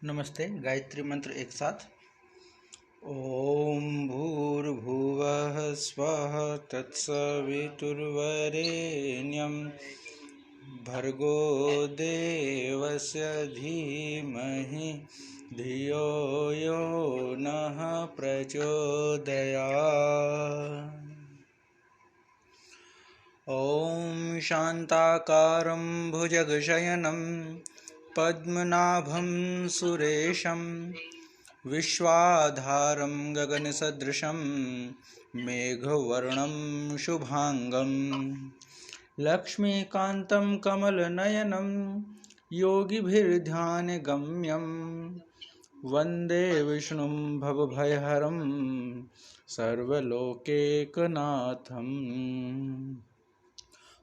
नमस्ते। गायत्री मंत्र एक साथ। ओम भूर्भुवः स्वः तत्सवितुर्वरेण्यं भर्गो देवस्य धीमहि धियो यो नः प्रचोदयात्। ॐ शान्ताकारं भुजगशयनं पद्मनाभं सुरेशं विश्वाधारं गगनसदृशं मेघवर्णं शुभांगं लक्ष्मीकान्तं कमलनयनं योगिभिर्ध्यानगम्यं वन्दे विष्णुं भवभयहरं सर्वलोकैकनाथम्।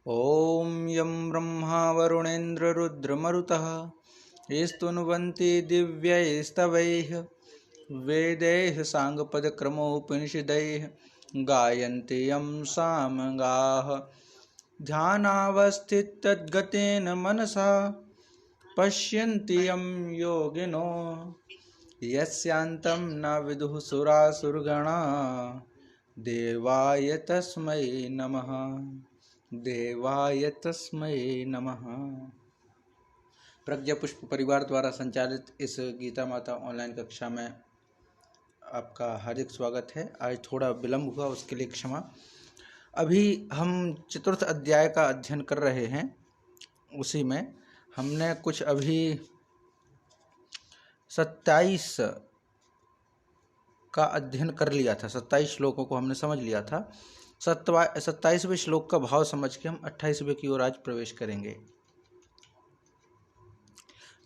ॐ यं ब्रह्मा वरुणेन्द्र रुद्रमरुतः स्तुन्वन्ति दिव्यैस्तवैः वेदैः साङ्गपदक्रमोपनिषदैः गायन्ति यं सामगाः ध्यानावस्थिततद्गतेन मनसा पश्यन्ति यं योगिनो यस्यान्तं न विदुः सुरासुरगणा देवाय तस्मै नमः। देवाय तस्मै नमः। प्रज्ञा पुष्प परिवार द्वारा संचालित इस गीता माता ऑनलाइन कक्षा में आपका हार्दिक स्वागत है। आज थोड़ा विलम्ब हुआ, उसके लिए क्षमा। अभी हम चतुर्थ अध्याय का अध्ययन कर रहे हैं। उसी में हमने कुछ अभी 27 का अध्ययन कर लिया था। 27 श्लोकों को हमने समझ लिया था। 27वें श्लोक का भाव समझ के हम 28वें की ओर आज प्रवेश करेंगे,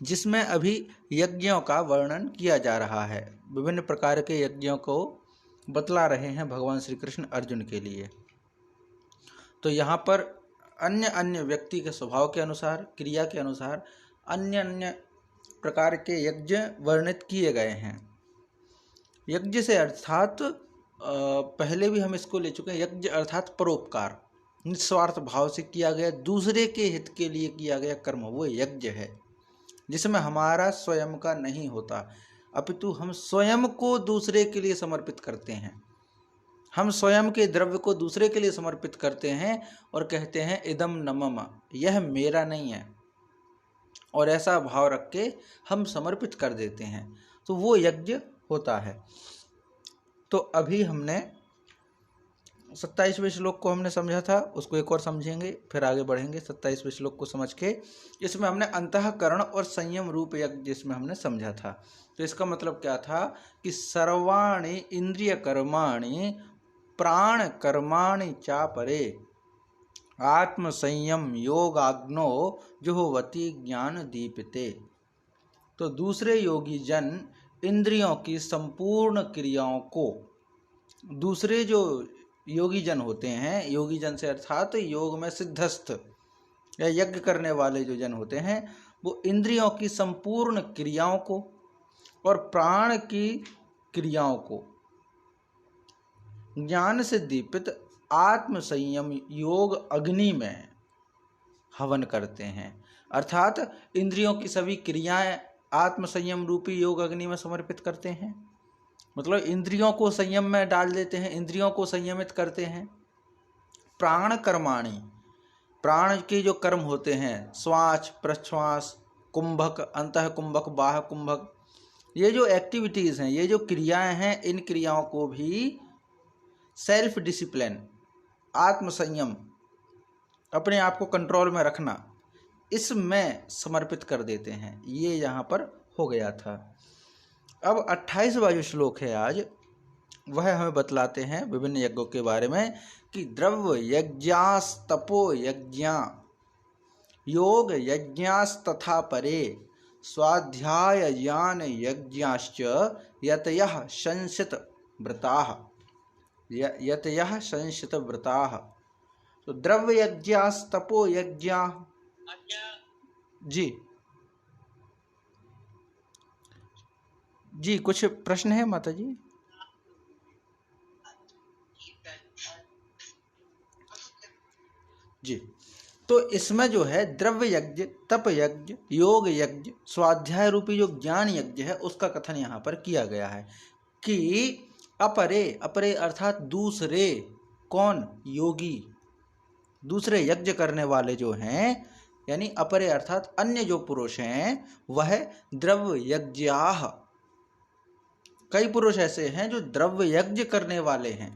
जिसमें अभी यज्ञों का वर्णन किया जा रहा है। विभिन्न प्रकार के यज्ञों को बतला रहे हैं भगवान श्री कृष्ण अर्जुन के लिए। तो यहाँ पर अन्य अन्य व्यक्ति के स्वभाव के अनुसार, क्रिया के अनुसार अन्य अन्य प्रकार के यज्ञ वर्णित किए गए हैं। यज्ञ से अर्थात पहले भी हम इसको ले चुके हैं। यज्ञ अर्थात परोपकार, निस्वार्थ भाव से किया गया, दूसरे के हित के लिए किया गया कर्म, वो यज्ञ है, जिसमें हमारा स्वयं का नहीं होता, अपितु हम स्वयं को दूसरे के लिए समर्पित करते हैं। हम स्वयं के द्रव्य को दूसरे के लिए समर्पित करते हैं और कहते हैं इदम न मम, यह मेरा नहीं है, और ऐसा भाव रख के हम समर्पित कर देते हैं, तो वो यज्ञ होता है। तो अभी हमने 27वें श्लोक को हमने समझा था, उसको एक और समझेंगे, फिर आगे बढ़ेंगे। 27वें श्लोक को समझ के इसमें हमने अंतःकरण और संयम रूप यज्ञ जिसमें हमने समझा था। तो इसका मतलब क्या था कि सर्वाणि इंद्रिय कर्माणि प्राण कर्माणि चापरे आत्म संयम योगाग्नो जुहोवति ज्ञान दीपिते। तो दूसरे योगी जन इंद्रियों की संपूर्ण क्रियाओं को, दूसरे जो योगी जन होते हैं, योगी जन से अर्थात योग में सिद्धस्थ या यज्ञ करने वाले जो जन होते हैं, वो इंद्रियों की संपूर्ण क्रियाओं को और प्राण की क्रियाओं को ज्ञान से दीपित आत्म संयम योग अग्नि में हवन करते हैं। अर्थात इंद्रियों की सभी क्रियाएं आत्म संयम रूपी योग अग्नि में समर्पित करते हैं। मतलब इंद्रियों को संयम में डाल देते हैं, इंद्रियों को संयमित करते हैं। प्राण कर्माणि, प्राण के जो कर्म होते हैं, श्वास प्रश्वास, कुंभक, अंतः कुंभक, बाह्य कुंभक, ये जो एक्टिविटीज़ हैं, ये जो क्रियाएं हैं, इन क्रियाओं को भी सेल्फ डिसिप्लिन, आत्म संयम, अपने आप को कंट्रोल में रखना, इसमें समर्पित कर देते हैं। ये यहाँ पर हो गया था। अब 28वां जो श्लोक है आज, वह हमें बतलाते हैं विभिन्न यज्ञों के बारे में कि द्रव्य यज्ञास्तपो यज्ञा योग यज्ञास्तथा परे स्वाध्याय ज्ञान यज्ञाश्च यतयः संशित व्रताः, यतयः संशित व्रताः। तो द्रव्य यज्ञास्तपो यज्ञा। जी कुछ प्रश्न है माता जी? जी तो इसमें जो है द्रव्य यज्ञ, तप यज्ञ, योग यज्ञ, स्वाध्याय रूपी जो ज्ञान यज्ञ है उसका कथन यहाँ पर किया गया है कि अपरे, अपरे अर्थात दूसरे, कौन? योगी, दूसरे यज्ञ करने वाले जो हैं, यानी अपरे अर्थात अन्य जो पुरुष हैं, वह द्रव्य यज्ञाः, कई पुरुष ऐसे हैं जो द्रव्य यज्ञ करने वाले हैं,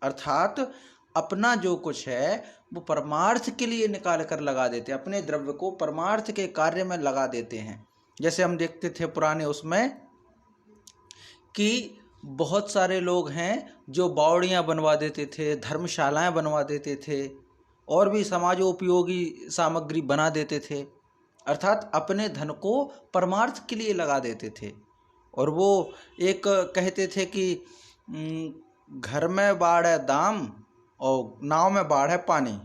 अर्थात अपना जो कुछ है वो परमार्थ के लिए निकाल कर लगा देते हैं, अपने द्रव्य को परमार्थ के कार्य में लगा देते हैं। जैसे हम देखते थे पुराने उसमें कि बहुत सारे लोग हैं जो बावड़ियाँ बनवा देते थे, धर्मशालाएं बनवा देते थे, और भी समाजोपयोगी सामग्री बना देते थे, अर्थात अपने धन को परमार्थ के लिए लगा देते थे। और वो एक कहते थे कि घर में बाढ़ है दाम और नाव में बाढ़ है पानी,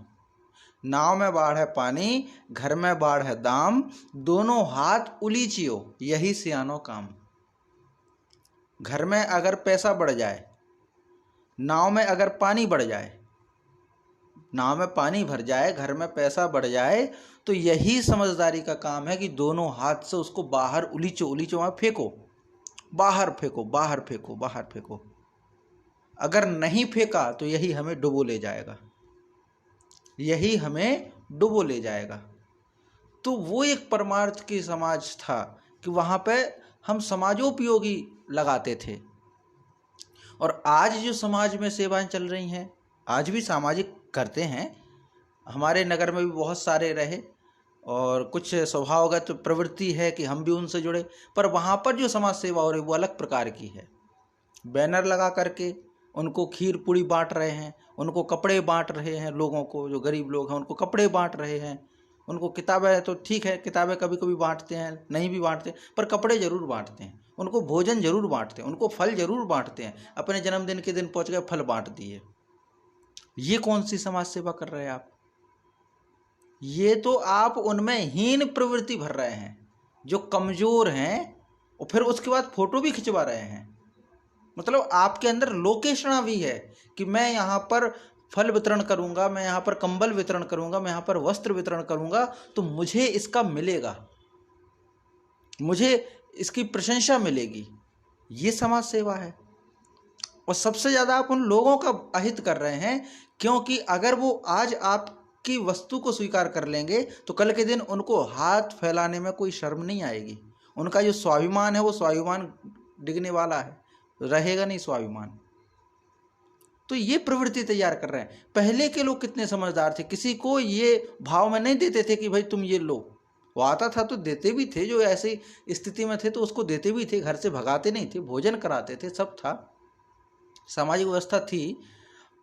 नाव में बाढ़ है पानी, घर में बाढ़ है दाम, दोनों हाथ उलीचियो यही सियानो काम। घर में अगर पैसा बढ़ जाए, नाव में अगर पानी बढ़ जाए, नाव में पानी भर जाए, घर में पैसा बढ़ जाए, तो यही समझदारी का काम है कि दोनों हाथ से उसको बाहर उलीचो, उलीचो वहाँ फेंको, बाहर फेंको, बाहर फेंको, बाहर फेंको। अगर नहीं फेंका तो यही हमें डुबो ले जाएगा, यही हमें डुबो ले जाएगा। तो वो एक परमार्थ की समाज था कि वहाँ पे हम समाजोपयोगी लगाते थे। और आज जो समाज में सेवाएं चल रही हैं, आज भी सामाजिक करते हैं, हमारे नगर में भी बहुत सारे रहे और कुछ स्वभावगत प्रवृत्ति है कि हम भी उनसे जुड़े, पर वहाँ पर जो समाज सेवा हो रही वो अलग प्रकार की है। बैनर लगा करके उनको खीर पूड़ी बांट रहे हैं, उनको कपड़े बांट रहे हैं, लोगों को जो गरीब लोग हैं उनको कपड़े बांट रहे हैं, उनको किताबें, तो ठीक है किताबें कभी कभी बांटते हैं, नहीं भी बांटते, पर कपड़े जरूर बांटते हैं, उनको भोजन जरूर बांटते हैं, उनको फल जरूर बांटते हैं। अपने जन्मदिन के दिन पहुँच गए फल बांट दिए। ये कौन सी समाज सेवा कर रहे हैं आप? ये तो आप उनमें हीन प्रवृत्ति भर रहे हैं, जो कमजोर हैं, और फिर उसके बाद फोटो भी खिंचवा रहे हैं। मतलब आपके अंदर लोकेशना भी है कि मैं यहाँ पर फल वितरण करूँगा, मैं यहाँ पर कंबल वितरण करूँगा, मैं यहाँ पर वस्त्र वितरण करूँगा, तो मुझे इसका मिलेगा, मुझे इसकी प्रशंसा मिलेगी। ये समाज सेवा है। और सबसे ज़्यादा आप उन लोगों का अहित कर रहे हैं, क्योंकि अगर वो आज आपकी वस्तु को स्वीकार कर लेंगे तो कल के दिन उनको हाथ फैलाने में कोई शर्म नहीं आएगी। उनका जो स्वाभिमान है वो स्वाभिमान डिगने वाला है, रहेगा नहीं स्वाभिमान। तो ये प्रवृत्ति तैयार कर रहे हैं। पहले के लोग कितने समझदार थे, किसी को ये भाव में नहीं देते थे कि भाई तुम ये लो, वो आता था तो देते भी थे, जो ऐसी स्थिति में थे तो उसको देते भी थे, घर से भगाते नहीं थे, भोजन कराते थे, सब था, सामाजिक व्यवस्था थी।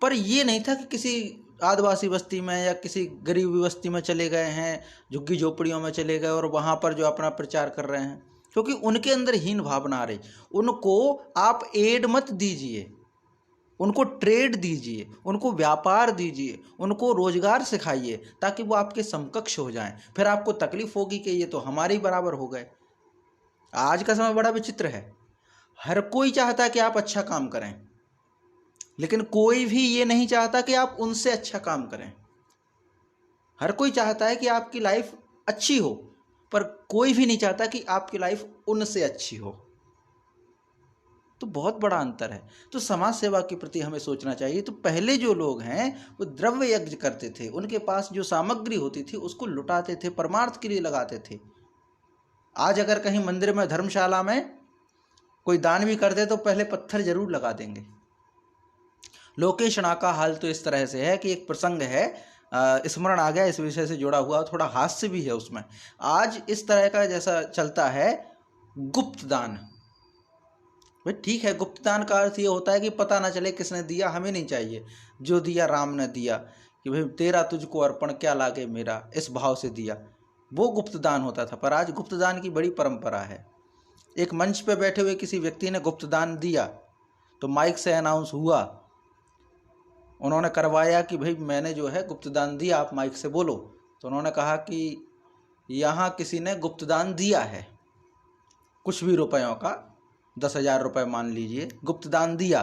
पर ये नहीं था कि किसी आदिवासी बस्ती में या किसी गरीब बस्ती में चले गए हैं, झुग्गी झोपड़ियों में चले गए और वहाँ पर जो अपना प्रचार कर रहे हैं, क्योंकि उनके अंदर हीन भावना आ रही। उनको आप एड मत दीजिए, उनको ट्रेड दीजिए, उनको व्यापार दीजिए, उनको रोजगार सिखाइए, ताकि वो आपके समकक्ष हो जाएं। फिर आपको तकलीफ होगी कि ये तो हमारे बराबर हो गए। आज का समय बड़ा विचित्र है, हर कोई चाहता है कि आप अच्छा काम करें, लेकिन कोई भी ये नहीं चाहता कि आप उनसे अच्छा काम करें। हर कोई चाहता है कि आपकी लाइफ अच्छी हो, पर कोई भी नहीं चाहता कि आपकी लाइफ उनसे अच्छी हो। तो बहुत बड़ा अंतर है। तो समाज सेवा के प्रति हमें सोचना चाहिए। तो पहले जो लोग हैं वो द्रव्य यज्ञ करते थे, उनके पास जो सामग्री होती थी उसको लुटाते थे, परमार्थ के लिए लगाते थे। आज अगर कहीं मंदिर में, धर्मशाला में कोई दान भी कर दे तो पहले पत्थर जरूर लगा देंगे। लोकेशना का हाल तो इस तरह से है कि एक प्रसंग है, स्मरण आ गया, इस विषय से जुड़ा हुआ, थोड़ा हास्य भी है उसमें। आज इस तरह का जैसा चलता है गुप्त दान, भाई ठीक है, गुप्त दान का अर्थ ये होता है कि पता ना चले किसने दिया, हमें नहीं चाहिए, जो दिया राम ने दिया, कि भाई तेरा तुझको अर्पण क्या लागे मेरा, इस भाव से दिया, वो गुप्त दान होता था। पर आज गुप्त दान की बड़ी परंपरा है। एक मंच पे बैठे हुए किसी व्यक्ति ने गुप्त दान दिया तो माइक से अनाउंस हुआ, उन्होंने करवाया कि भाई मैंने जो है गुप्त दान दिया, आप माइक से बोलो। तो उन्होंने कहा कि यहाँ किसी ने गुप्त दान दिया है, कुछ भी रुपयों का, 10,000 रुपये मान लीजिए, गुप्त दान दिया।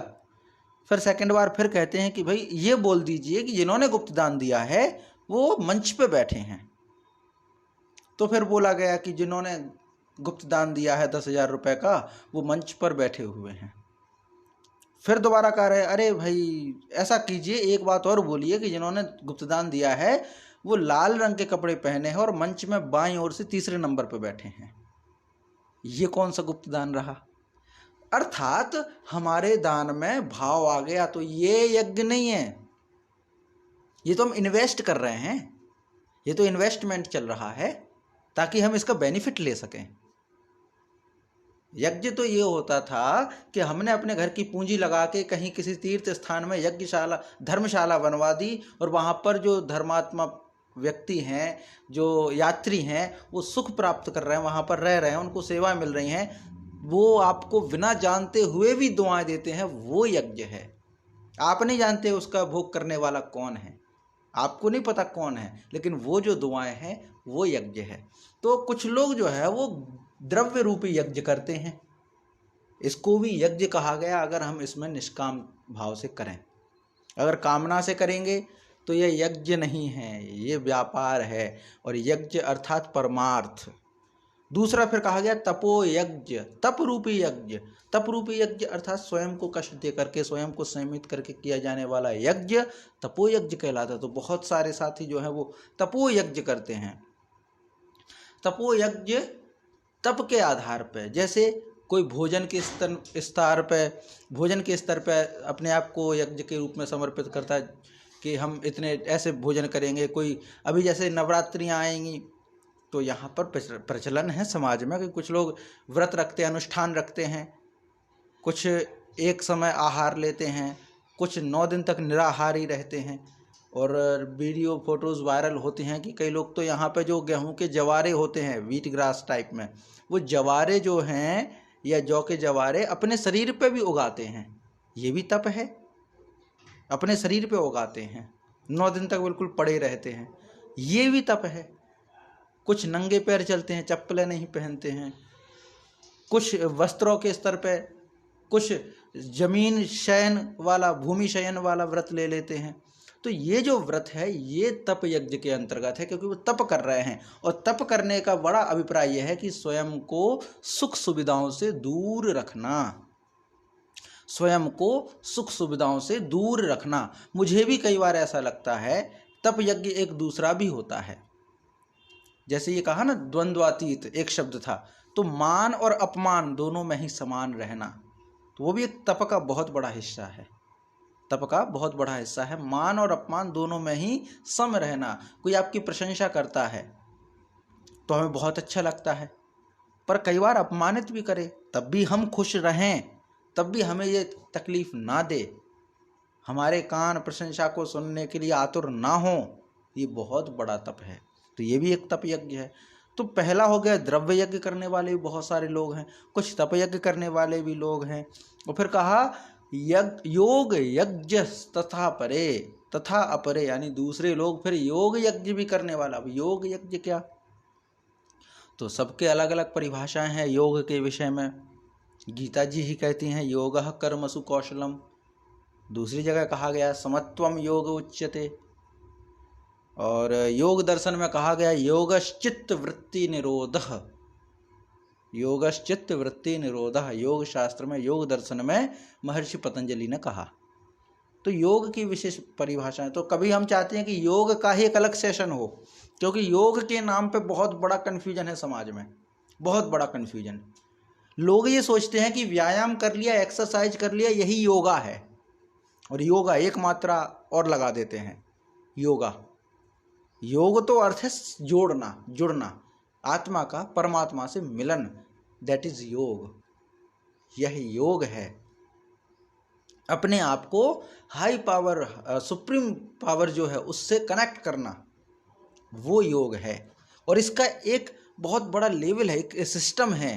फिर सेकंड बार फिर कहते हैं कि भाई ये बोल दीजिए कि जिन्होंने गुप्त दान दिया है वो मंच पे बैठे हैं। तो फिर बोला गया कि जिन्होंने गुप्त दान दिया है 10,000 रुपए का, वो मंच पर बैठे हुए हैं। फिर दोबारा कह रहे, अरे भाई ऐसा कीजिए, एक बात और बोलिए कि जिन्होंने गुप्तदान दिया है वो लाल रंग के कपड़े पहने हैं और मंच में बाईं ओर से तीसरे नंबर पर बैठे हैं। ये कौन सा गुप्तदान रहा? अर्थात हमारे दान में भाव आ गया। तो ये यज्ञ नहीं है, ये तो हम इन्वेस्ट कर रहे हैं, ये तो इन्वेस्टमेंट चल रहा है ताकि हम इसका बेनिफिट ले सकें। यज्ञ तो ये होता था कि हमने अपने घर की पूंजी लगा के कहीं किसी तीर्थ स्थान में यज्ञशाला, धर्मशाला बनवा दी, और वहाँ पर जो धर्मात्मा व्यक्ति हैं, जो यात्री हैं, वो सुख प्राप्त कर रहे हैं, वहाँ पर रह रहे हैं, उनको सेवा मिल रही हैं, वो आपको बिना जानते हुए भी दुआएं देते हैं, वो यज्ञ है। आप नहीं जानते उसका भोग करने वाला कौन है, आपको नहीं पता कौन है, लेकिन वो जो दुआएं हैं वो यज्ञ है। तो कुछ लोग जो है वो द्रव्य रूपी यज्ञ करते हैं, इसको भी यज्ञ कहा गया अगर हम इसमें निष्काम भाव से करें। अगर कामना से करेंगे तो यह यज्ञ नहीं है, ये व्यापार है। और यज्ञ अर्थात परमार्थ। दूसरा फिर कहा गया तपो यज्ञ, तप रूपी यज्ञ। तप रूपी यज्ञ अर्थात स्वयं को कष्ट दे करके, स्वयं को संयमित करके किया जाने वाला यज्ञ तपो यज्ञ कहलाता है। तो बहुत सारे साथी जो है वो तपो यज्ञ करते हैं। तपो यज्ञ तप के आधार पर, जैसे कोई भोजन के भोजन के स्तर पर अपने आप को यज्ञ के रूप में समर्पित करता है कि हम इतने ऐसे भोजन करेंगे। कोई अभी जैसे नवरात्रियाँ आएंगी तो यहाँ पर प्रचलन है समाज में कि कुछ लोग व्रत रखते हैं, अनुष्ठान रखते हैं, कुछ एक समय आहार लेते हैं, कुछ 9 दिन तक निराहारी रहते हैं। और वीडियो फोटोज़ वायरल होती हैं कि कई लोग तो यहाँ पे जो गेहूं के जवारे होते हैं, व्हीट ग्रास टाइप में, वो जवारे जो हैं या जौ के जवारे अपने शरीर पे भी उगाते हैं। ये भी तप है, अपने शरीर पे उगाते हैं, 9 दिन तक बिल्कुल पड़े रहते हैं, ये भी तप है। कुछ नंगे पैर चलते हैं, चप्पलें नहीं पहनते हैं, कुछ वस्त्रों के स्तर पे, कुछ जमीन शयन वाला, भूमि शयन वाला व्रत ले लेते हैं। तो ये जो व्रत है ये तप यज्ञ के अंतर्गत है, क्योंकि वो तप कर रहे हैं। और तप करने का बड़ा अभिप्राय यह है कि स्वयं को सुख सुविधाओं से दूर रखना, स्वयं को सुख सुविधाओं से दूर रखना। मुझे भी कई बार ऐसा लगता है तप यज्ञ एक दूसरा भी होता है। जैसे ये कहा ना द्वंद्वातीत एक शब्द था, तो मान और अपमान दोनों में ही समान रहना, तो वो भी एक तप का बहुत बड़ा हिस्सा है। तप का बहुत बड़ा हिस्सा है मान और अपमान दोनों में ही सम रहना। कोई आपकी प्रशंसा करता है तो हमें बहुत अच्छा लगता है, पर कई बार अपमानित भी करे तब भी हम खुश रहें, तब भी हमें ये तकलीफ ना दे, हमारे कान प्रशंसा को सुनने के लिए आतुर ना हो, ये बहुत बड़ा तप है। तो ये भी एक तप यज्ञ है। तो पहला हो गया द्रव्य यज्ञ करने वाले भी बहुत सारे लोग हैं, कुछ तप यज्ञ करने वाले भी लोग हैं। और फिर कहा योग यज्ञ तथा परे, तथा अपरे, यानी दूसरे लोग फिर योग यज्ञ भी करने वाला। अब योग यज्ञ क्या, तो सबके अलग अलग परिभाषाएं हैं योग के विषय में। गीता जी ही कहती हैं योगः कर्मसु कौशलम, दूसरी जगह कहा गया समत्वम योग उच्यते, और योग दर्शन में कहा गया योगश्चित्त वृत्ति निरोधः, योगश्चित्त वृत्ति निरोधः, योग शास्त्र में, योग दर्शन में महर्षि पतंजलि ने कहा। तो योग की विशेष परिभाषाएं। तो कभी हम चाहते हैं कि योग का ही एक अलग सेशन हो, क्योंकि योग के नाम पे बहुत बड़ा कन्फ्यूजन है समाज में, बहुत बड़ा कन्फ्यूजन। लोग ये सोचते हैं कि व्यायाम कर लिया, एक्सरसाइज कर लिया, यही योगा है, और योगा एक मात्रा और लगा देते हैं योगा। योग तो अर्थ है जोड़ना, जुड़ना, आत्मा का परमात्मा से मिलन, दैट इज योग। यह योग है, अपने आप को हाई पावर, सुप्रीम पावर जो है उससे कनेक्ट करना, वो योग है। और इसका एक बहुत बड़ा लेवल है, एक सिस्टम है।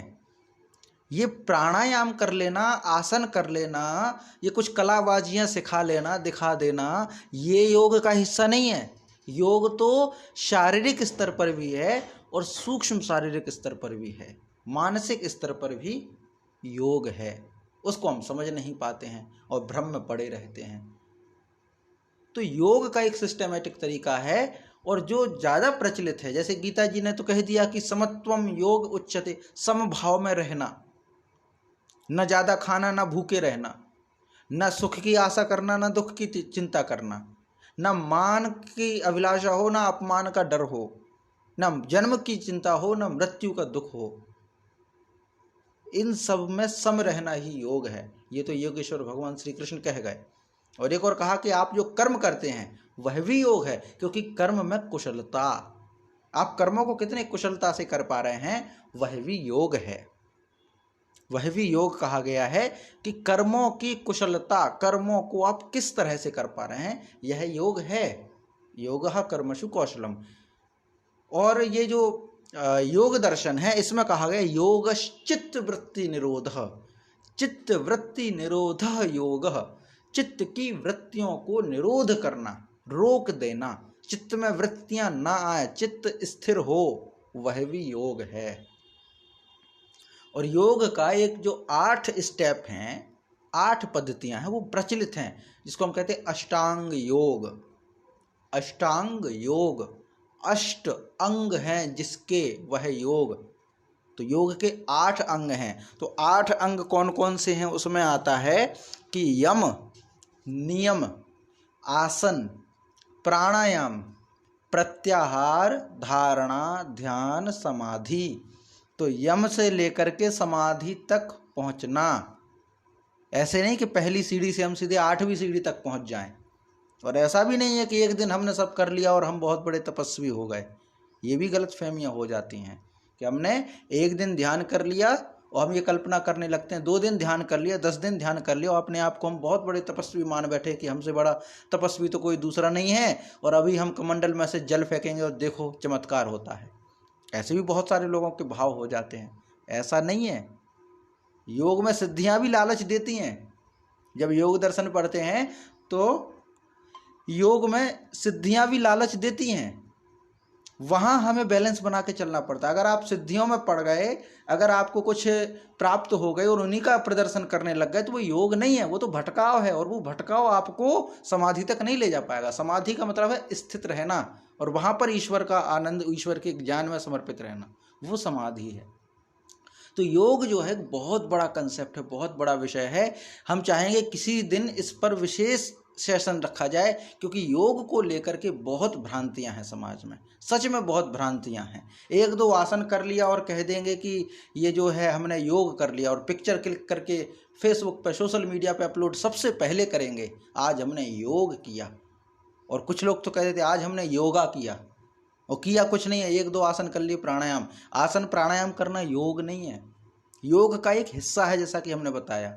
ये प्राणायाम कर लेना, आसन कर लेना, ये कुछ कलाबाजियां सिखा लेना, दिखा देना, ये योग का हिस्सा नहीं है। योग तो शारीरिक स्तर पर भी है और सूक्ष्म शारीरिक स्तर पर भी है, मानसिक स्तर पर भी योग है। उसको हम समझ नहीं पाते हैं और भ्रम में पड़े रहते हैं। तो योग का एक सिस्टमेटिक तरीका है, और जो ज़्यादा प्रचलित है, जैसे गीता जी ने तो कह दिया कि समत्वम योग उच्यते, समभाव में रहना, न ज़्यादा खाना, न भूखे रहना, न सुख की आशा करना, न दुख की चिंता करना, न मान की अभिलाषा हो, न अपमान का डर हो, न जन्म की चिंता हो, न मृत्यु का दुख हो। इन सब में सम रहना ही योग है। ये तो योगेश्वर भगवान श्री कृष्ण कह गए। और एक और कहा कि आप जो कर्म करते हैं वह भी योग है, क्योंकि कर्म में कुशलता, आप कर्मों को कितने कुशलता से कर पा रहे हैं वह भी योग है। वह भी योग कहा गया है कि कर्मों की कुशलता, कर्मों को आप किस तरह से कर पा रहे हैं, यह योग है। योगः कर्मसु कौशलम। और ये जो योग दर्शन है, इसमें कहा गया योगश्चित्त वृत्ति निरोधः, चित्त वृत्ति निरोधः योगः, चित्त की वृत्तियों को निरोध करना, रोक देना, चित्त में वृत्तियां ना आए, चित्त स्थिर हो, वह भी योग है। और योग का एक जो 8 स्टेप हैं, 8 पद्धतियां हैं, वो प्रचलित हैं, जिसको हम कहते हैं अष्टांग योग। अष्टांग योग, अष्ट अंग हैं जिसके, वह योग। तो योग के 8 अंग हैं। तो 8 अंग कौन कौन से हैं उसमें आता है कि यम, नियम, आसन, प्राणायाम, प्रत्याहार, धारणा, ध्यान, समाधि। तो यम से लेकर के समाधि तक पहुंचना, ऐसे नहीं कि पहली सीढ़ी से हम सीधे 8वीं सीढ़ी तक पहुंच जाएं। और ऐसा भी नहीं है कि एक दिन हमने सब कर लिया और हम बहुत बड़े तपस्वी हो गए। ये भी गलतफहमियां हो जाती हैं कि हमने एक दिन ध्यान कर लिया और हम ये कल्पना करने लगते हैं, 2 दिन ध्यान कर लिया, 10 दिन ध्यान कर लिया और अपने आप को हम बहुत बड़े तपस्वी मान बैठे कि हमसे बड़ा तपस्वी तो कोई दूसरा नहीं है, और अभी हम कमंडल में से जल फेंकेंगे और देखो चमत्कार होता है। ऐसे भी बहुत सारे लोगों के भाव हो जाते हैं। ऐसा नहीं है। योग में सिद्धियां भी लालच देती हैं। जब योग दर्शन पढ़ते हैं तो योग में सिद्धियां भी लालच देती हैं। वहाँ हमें बैलेंस बना के चलना पड़ता है। अगर आप सिद्धियों में पड़ गए, अगर आपको कुछ प्राप्त हो गए और उन्हीं का प्रदर्शन करने लग गए, तो वो योग नहीं है, वो तो भटकाव है। और वो भटकाव आपको समाधि तक नहीं ले जा पाएगा। समाधि का मतलब है स्थित रहना और वहाँ पर ईश्वर का आनंद, ईश्वर के ज्ञान में समर्पित रहना, वो समाधि है। तो योग जो है बहुत बड़ा कंसेप्ट है, बहुत बड़ा विषय है। हम चाहेंगे किसी दिन इस पर विशेष सेशन रखा जाए, क्योंकि योग को लेकर के बहुत भ्रांतियां हैं समाज में, सच में बहुत भ्रांतियां हैं। 1-2 आसन कर लिया और कह देंगे कि ये जो है हमने योग कर लिया, और पिक्चर क्लिक करके फेसबुक पे, सोशल मीडिया पे अपलोड सबसे पहले करेंगे, आज हमने योग किया। और कुछ लोग तो कह देते आज हमने योगा किया, और किया कुछ नहीं है, 1-2 आसन कर लिए, प्राणायाम। आसन प्राणायाम करना योग नहीं है, योग का एक हिस्सा है। जैसा कि हमने बताया,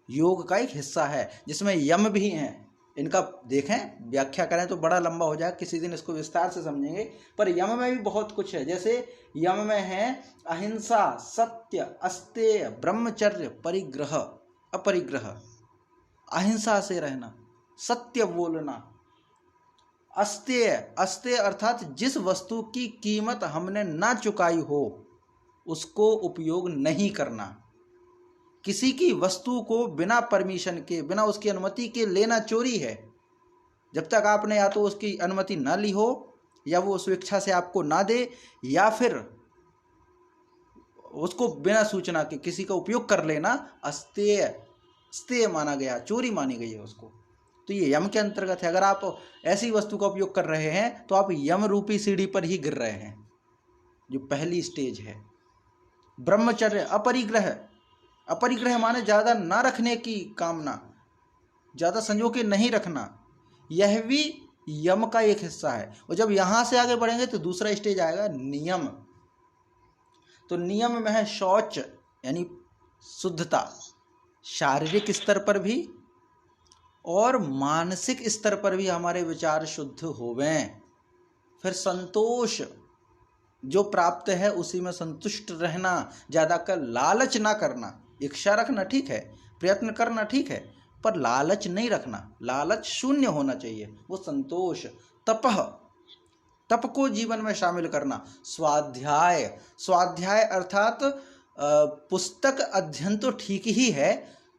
योग का एक हिस्सा है जिसमें यम भी हैं। इनका देखें, व्याख्या करें तो बड़ा लंबा हो जाए, किसी दिन इसको विस्तार से समझेंगे। पर यम में भी बहुत कुछ है। जैसे यम में है अहिंसा, सत्य, अस्तेय, ब्रह्मचर्य, परिग्रह, अपरिग्रह। अहिंसा से रहना, सत्य बोलना, अस्तेय, अस्तेय अर्थात जिस वस्तु की कीमत हमने ना चुकाई हो उसको उपयोग नहीं करना। किसी की वस्तु को बिना परमिशन के, बिना उसकी अनुमति के लेना चोरी है। जब तक आपने या तो उसकी अनुमति ना ली हो, या वो स्वेच्छा से आपको ना दे, या फिर उसको बिना सूचना के किसी का उपयोग कर लेना, अस्तेय, अस्तेय माना गया, चोरी मानी गई है उसको। तो ये यम के अंतर्गत है। अगर आप ऐसी वस्तु का उपयोग कर रहे हैं तो आप यम रूपी सीढ़ी पर ही गिर रहे हैं, जो पहली स्टेज है। ब्रह्मचर्य, अपरिग्रह, अपरिग्रह माने ज़्यादा ना रखने की कामना, ज़्यादा संजो के नहीं रखना, यह भी यम का एक हिस्सा है। और जब यहाँ से आगे बढ़ेंगे तो दूसरा स्टेज आएगा नियम। तो नियम में है शौच यानी शुद्धता, शारीरिक स्तर पर भी और मानसिक स्तर पर भी हमारे विचार शुद्ध होवें। फिर संतोष, जो प्राप्त है उसी में संतुष्ट रहना, ज़्यादा कर लालच ना करना। इच्छा रखना ठीक है, प्रयत्न करना ठीक है, पर लालच नहीं रखना, लालच शून्य होना चाहिए, वो संतोष। तपह, तप को जीवन में शामिल करना। स्वाध्याय, स्वाध्याय अर्थात पुस्तक अध्ययन तो ठीक ही है,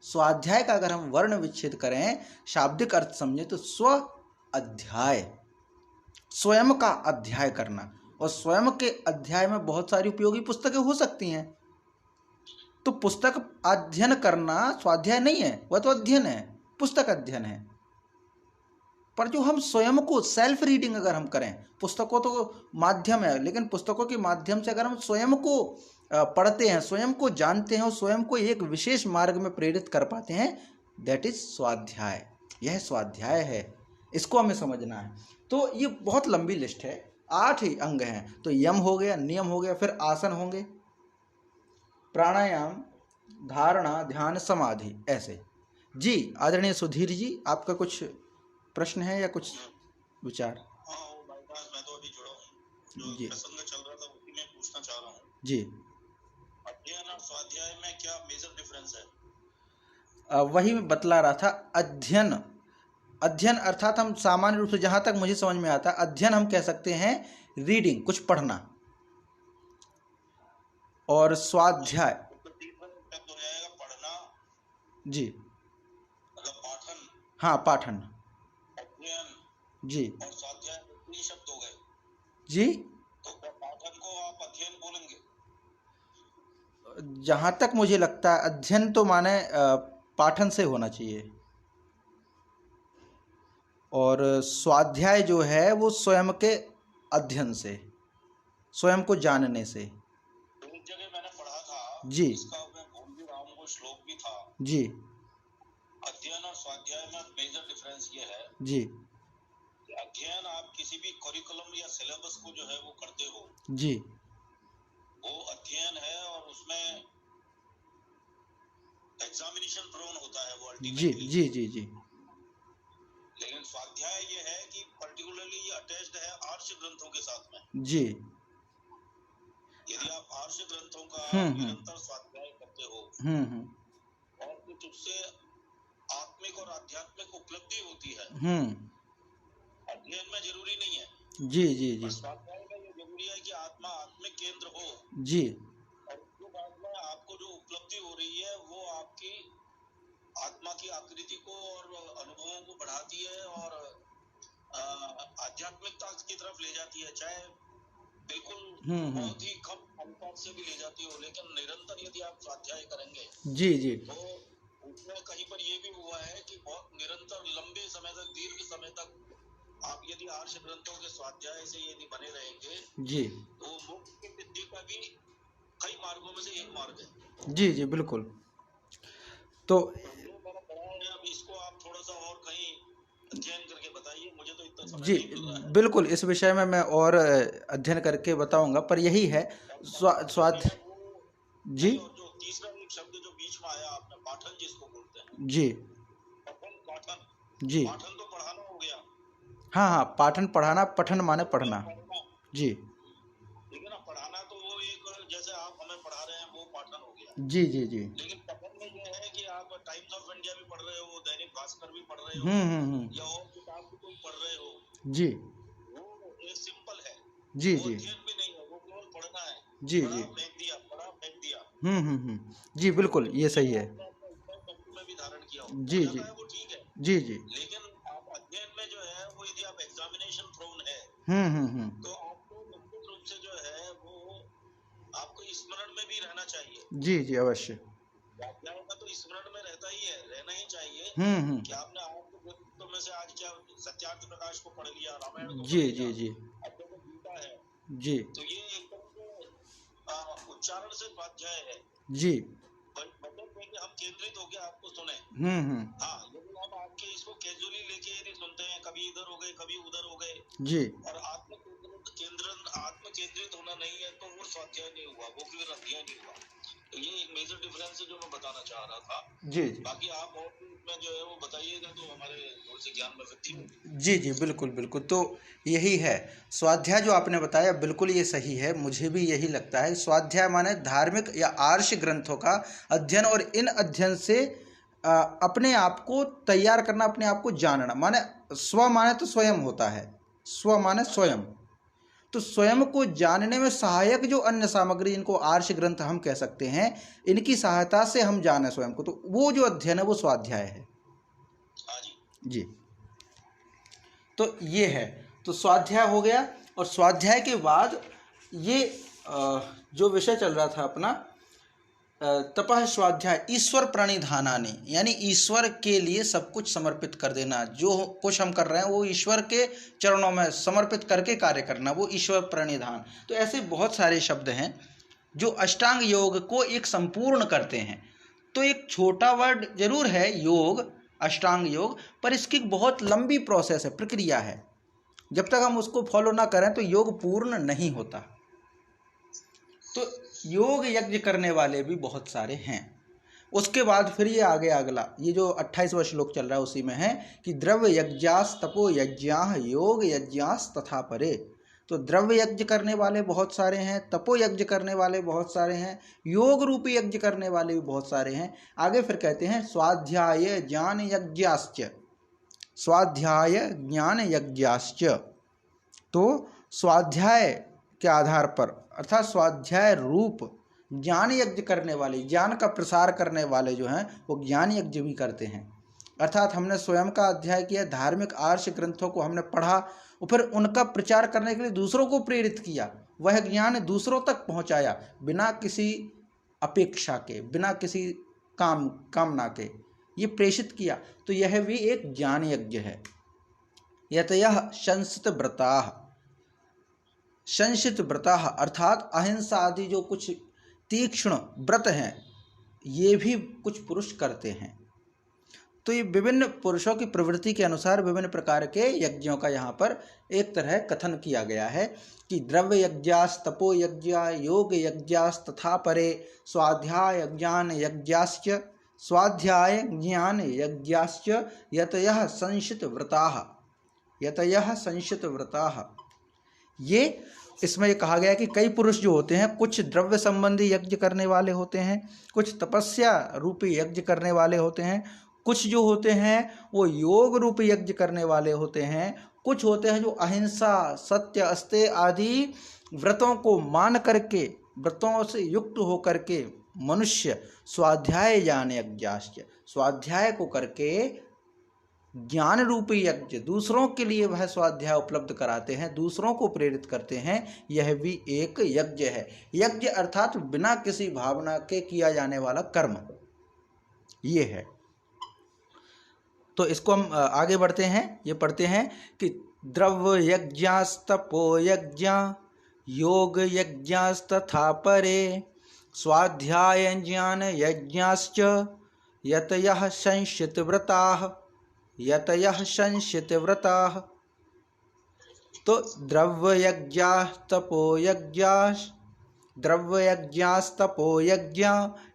स्वाध्याय का अगर हम वर्ण विच्छेद करें, शाब्दिक अर्थ समझे तो स्व अध्याय, स्वयं का अध्याय करना, और स्वयं के अध्याय में बहुत सारी उपयोगी पुस्तकें हो सकती हैं। तो पुस्तक अध्ययन करना स्वाध्याय नहीं है, वह तो अध्ययन है, पुस्तक अध्ययन है। पर जो हम स्वयं को सेल्फ रीडिंग अगर हम करें, पुस्तकों तो माध्यम है, लेकिन पुस्तकों के माध्यम से अगर हम स्वयं को पढ़ते हैं, स्वयं को जानते हैं और स्वयं को एक विशेष मार्ग में प्रेरित कर पाते हैं, दैट इज स्वाध्याय। यह स्वाध्याय है, इसको हमें समझना है। तो ये बहुत लंबी लिस्ट है, 8 ही अंग हैं। तो यम हो गया, नियम हो गया, फिर आसन होंगे, प्राणायाम, धारणा, ध्यान, समाधि, ऐसे। जी आदरणीय सुधीर जी, आपका कुछ प्रश्न है या कुछ विचार? मैं तो अभी जुड़ा हूँ, जो प्रसंग चल रहा था उसी में पूछना चाह रहा हूँ जी। अध्ययन और स्वाध्याय में क्या मेजर डिफरेंस है? वही मैं बतला रहा था। अध्ययन, अध्ययन अर्थात हम सामान्य रूप से जहाँ तक मुझे समझ में आता, अध्ययन हम कह सकते हैं रीडिंग, कुछ पढ़ना, और स्वाध्याय पढ़ना जी, मतलब पाठन। हाँ पाठन, अध्ययन जी, और स्वाध्याय 3 शब्द हो गए जी। तो पाठन को आप अध्ययन बोलेंगे? जहाँ तक मुझे लगता है अध्ययन तो माने पाठन से होना चाहिए, और स्वाध्याय जो है वो स्वयं के अध्ययन से, स्वयं को जानने से। एक जगह मैंने पढ़ा था जी, इसका मैं भूल भी रहा हूँ, वो श्लोक भी था जी। अध्ययन और स्वाध्याय में मेजर डिफरेंस ये है जी, कि अध्ययन आप किसी भी करिकुलम या सिलेबस को जो है वो करते हो, जी, वो अध्ययन है और उसमें एग्जामिनेशन प्रोन होता है वो जी, अल्टीमेटली। जी, जी, जी। लेकिन स्वाध्याय ये है कि पर्टिकुलरली ये अटैच्ड है आर्ष ग्रंथों के साथ में। जी। यदि आप आर्ष ग्रंथों का निरंतर स्वाध्याय करते हो और कुछ उससे आत्मिक और आध्यात्मिक उपलब्धि होती है, अध्ययन में जरूरी नहीं है। जी, जी, जी। स्वाध्याय में ये जरूरी है कि आत्मा आत्मिक केंद्र हो जी, और उसके बाद में आपको जो उपलब्धि हो रही है वो आपकी आत्मा की आकृति को और अनुभवों को बढ़ाती है और आध्यात्मिकता की तरफ ले जाती है, चाहे बिल्कुल बहुत ही कम अनुपात से भी ले जाती हो, लेकिन निरंतर यदि आप स्वाध्याय करेंगे जी, जी, तो उसमें कहीं पर ये भी हुआ है कि बहुत निरंतर लंबे समय तक, दीर्घ समय तक आप यदि आर्ष ग्रंथों के स्वाध्याय से यदि बने रहेंगे जी, तो मोक्ष की सिद्धि का भी कई मार्गों में से एक मार्ग है। जी, जी, बिल्कुल। तो अब इसको आप थोड़ा सा और कहीं अध्ययन करके बताइए, मुझे तो इतना समझ जी नहीं मिल रहा है। बिल्कुल, इस विषय में मैं और अध्ययन करके बताऊंगा, पर यही है स्वाध्याय। जी, और जो तीसरा एक शब्द जो बीच में आया आपने, पाठन जिसको बोलते हैं, जी, पाठन, जी, पाठन तो पढ़ाना हो गया। हाँ हाँ, पाठन पढ़ाना, पठन माने पढ़ना। जी, ठीक है ना, पढ़ाना तो वो एक जैसे आप हमें पढ़ा रहे हैं वो पाठन हो गया। जी, जी, जी। लेकिन पठन में ये है कि आप टाइम्स ऑफ इंडिया भी पढ़ रहे हो, दैनिक भास्कर भी पढ़ रहे हो, या और किताब भी कोई पढ़ रहे हो, जी, वो एक सिंपल है। जी, वो जी, अध्ययन भी नहीं है, वो केवल पढ़ना है। जी, पढ़ा जी, फेंक दिया, पढ़ा फेंक दिया। जी, बिल्कुल, ये सही है। में भी धारण किया जी, जी, वो ठीक है। जी, जी, लेकिन आप अध्ययन में जो है वो यदि आप एग्जामिनेशन प्रोन है तो आपको निश्चित रूप से जो है वो आपको स्मरण में भी रहना चाहिए। जी, जी, अवश्य। स्वाध्याय का तो स्मरण में रहता ही है, रहना ही चाहिए कि आपने तो में से आज क्या सत्यार्थ प्रकाश को पढ़ लिया, रामायण को जी, पढ़ जी, लिया, जी, अब तो गीता है, जी, तो ये एक तरह से उच्चारण से स्वाध्याय है। जी, मतलब कि हम केंद्रित होकर आपको सुने। हाँ, यदि हम आपके इसको कैजुअली लेके यदि सुनते हैं, कभी इधर हो गए कभी उधर हो गए, जी, और आत्म केंद्रित होना नहीं है, तो वो स्वाध्याय नहीं हुआ, वो फिर अध्ययन नहीं हुआ। तो ये एक मेजर डिफरेंस है जो मैं बताना चाह रहा था। जी, बाकी आप और इसमें जो है वो बताइएगा तो हमारे थोड़े से ज्ञान में वृद्धि होगी। जी, जी, बिल्कुल, बिल्कुल। तो यही है स्वाध्याय जो आपने बताया, बिल्कुल ये सही है, मुझे भी यही लगता है। स्वाध्याय माने धार्मिक या आर्ष ग्रंथों का अध्ययन, और इन अध्ययन से अपने आप को तैयार करना, अपने आप को जानना। माने स्व माने तो स्वयं होता है, स्व माने स्वयं, तो स्वयं को जानने में सहायक जो अन्य सामग्री, इनको आर्ष ग्रंथ हम कह सकते हैं, इनकी सहायता से हम जाने स्वयं को, तो वो जो अध्ययन है वो स्वाध्याय है। जी, तो ये है। तो स्वाध्याय हो गया, और स्वाध्याय के बाद ये जो विषय चल रहा था अपना तपः स्वाध्याय ईश्वर प्रणिधानानि, यानी ईश्वर के लिए सब कुछ समर्पित कर देना। जो कुछ हम कर रहे हैं वो ईश्वर के चरणों में समर्पित करके कार्य करना, वो ईश्वर प्रणिधान। तो ऐसे बहुत सारे शब्द हैं जो अष्टांग योग को एक संपूर्ण करते हैं। तो एक छोटा वर्ड जरूर है योग, अष्टांग योग, पर इसकी बहुत लंबी प्रोसेस है, प्रक्रिया है। जब तक हम उसको फॉलो ना करें तो योग पूर्ण नहीं होता। तो योग यज्ञ करने वाले भी बहुत सारे हैं। उसके बाद फिर ये आगे अगला, ये जो 28वां श्लोक चल रहा है उसी में है कि द्रव्य यज्ञास तपो यज्ञाः योग यज्ञास तथा परे। तो द्रव्य यज्ञ करने वाले बहुत सारे हैं, तपो यज्ञ करने वाले बहुत सारे हैं, योग रूपी यज्ञ करने वाले भी बहुत सारे हैं। आगे फिर कहते हैं स्वाध्याय ज्ञान यज्ञाश्च, स्वाध्याय ज्ञान यज्ञाश्च। तो स्वाध्याय के आधार पर अर्थात स्वाध्याय रूप ज्ञान यज्ञ करने वाले, ज्ञान का प्रसार करने वाले जो हैं वो ज्ञान यज्ञ भी करते हैं। अर्थात हमने स्वयं का अध्ययन किया, धार्मिक आर्ष ग्रंथों को हमने पढ़ा और फिर उनका प्रचार करने के लिए दूसरों को प्रेरित किया, वह ज्ञान दूसरों तक पहुंचाया बिना किसी अपेक्षा के, बिना किसी कामना के, ये प्रेषित किया। तो यह भी एक ज्ञान यज्ञ है। यतयः संसित व्रताः, संशित व्रताः अर्थात अहिंसा आदि जो कुछ तीक्ष्ण व्रत हैं ये भी कुछ पुरुष करते हैं। तो ये विभिन्न पुरुषों की प्रवृत्ति के अनुसार विभिन्न प्रकार के यज्ञों का यहाँ पर एक तरह कथन किया गया है कि द्रव्य यज्ञास तपो यज्ञ योग यज्ञास तथा परे स्वाध्याय ज्ञान यज्ञाश्च, स्वाध्याय ज्ञान यज्ञाश्च यतयः संशित व्रताः, यतयः संशित व्रताः। ये इसमें ये कहा गया कि कई पुरुष जो होते हैं, कुछ द्रव्य संबंधी यज्ञ करने वाले होते हैं, कुछ तपस्या रूपी यज्ञ करने वाले होते हैं, कुछ जो होते हैं वो योग रूपी यज्ञ करने वाले होते हैं, कुछ होते हैं जो अहिंसा सत्य अस्तेय आदि व्रतों को मान करके, व्रतों से युक्त होकर के मनुष्य स्वाध्याय ज्ञान यज्ञाश्च, स्वाध्याय को करके ज्ञान रूपी यज्ञ दूसरों के लिए वह स्वाध्याय उपलब्ध कराते हैं, दूसरों को प्रेरित करते हैं। यह भी एक यज्ञ है। यज्ञ अर्थात बिना किसी भावना के किया जाने वाला कर्म, ये है। तो इसको हम आगे बढ़ते हैं, ये पढ़ते हैं कि द्रव्य यज्ञास्तपो यज्ञ योग यज्ञास्तथा परे स्वाध्याय ज्ञान यज्ञाश्च यतयः संशित व्रताः, यतयः संशित व्रताः। तो द्रव्य यज्ञास्तपो यज्ञाश्च, द्रव्य यज्ञास्तपो यज्ञ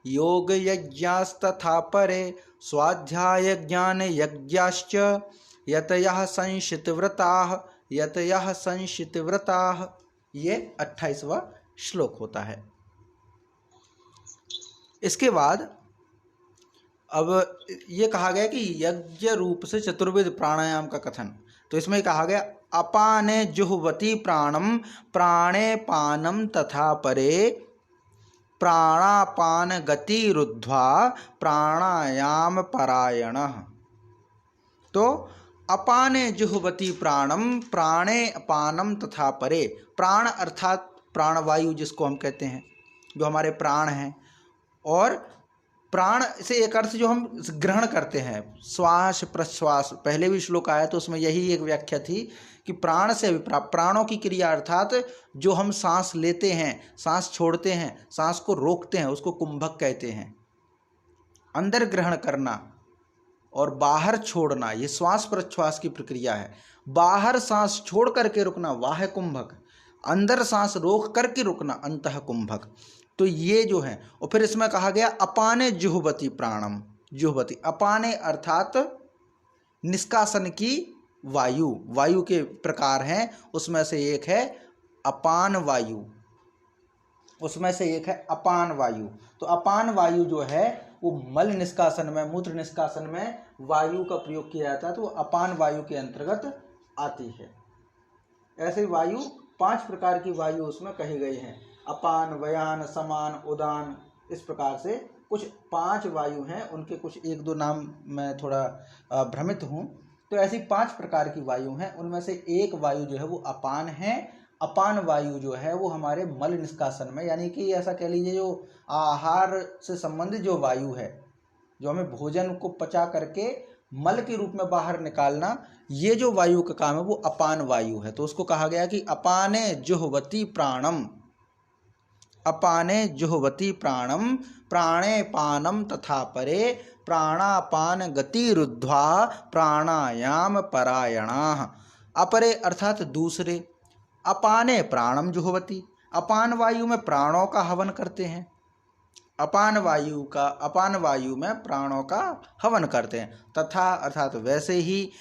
योग यज्ञास्तथा परे स्वाध्याय ज्ञान यज्ञाश्च यतयः संशित व्रताः, यतयः संशित व्रताः। ये 28वां श्लोक होता है। इसके बाद अब ये कहा गया कि यज्ञ रूप से चतुर्विध प्राणायाम का कथन। तो इसमें कहा गया अपाने जुह्वति प्राणम प्राणे पानम तथा परे प्राणापान गति रुद्ध्वा प्राणायाम परायणः। तो अपाने जुह्वति प्राणम प्राणे पानम तथा परे, प्राण अर्थात प्राणवायु जिसको हम कहते हैं, जो हमारे प्राण हैं, और प्राण से एक अर्थ जो हम ग्रहण करते हैं, श्वास प्रश्वास, पहले भी श्लोक आया तो उसमें यही एक व्याख्या थी कि प्राण से प्राणों की क्रिया अर्थात जो हम सांस लेते हैं, सांस छोड़ते हैं, सांस को रोकते हैं, उसको कुंभक कहते हैं। अंदर ग्रहण करना और बाहर छोड़ना, ये श्वास प्रश्वास की प्रक्रिया है। बाहर सांस छोड़ करके रुकना वाह कुंभक, अंदर सांस रोक करके रुकना अंतः कुंभक। तो ये जो है, और फिर इसमें कहा गया अपाने जुह्वति प्राणम, जुह्वति अपाने अर्थात निष्कासन की वायु, वायु के प्रकार हैं, उसमें से एक है अपान वायु, उसमें से एक है अपान वायु। तो अपान वायु जो है वो मल निष्कासन में, मूत्र निष्कासन में वायु का प्रयोग किया जाता है, तो वो अपान वायु के अंतर्गत आती है। ऐसे वायु 5 प्रकार की वायु उसमें कही गई हैं, अपान व्यान समान उदान, इस प्रकार से कुछ 5 वायु हैं। उनके कुछ 1-2 नाम मैं थोड़ा भ्रमित हूँ, तो ऐसी 5 प्रकार की वायु हैं। उनमें से एक वायु जो है वो अपान है। अपान वायु जो है वो हमारे मल निष्कासन में, यानी कि ऐसा कह लीजिए जो आहार से संबंधित जो वायु है, जो हमें भोजन को पचा करके मल के रूप में बाहर निकालना, ये जो वायु का काम है वो अपान वायु है। तो उसको कहा गया कि अपाने जुह्वति प्राणम, अपाने जुह्वति प्राणम प्राणे पानम तथा परे प्राणापान गतिरुद्ध्वा प्राणायाम परायणाः। अपरे अर्थात दूसरे, अपाने प्राणम जुह्वति, अपान वायु में प्राणों का हवन करते हैं, अपान वायु में प्राणों का हवन करते हैं। तथा अर्थात वैसे ही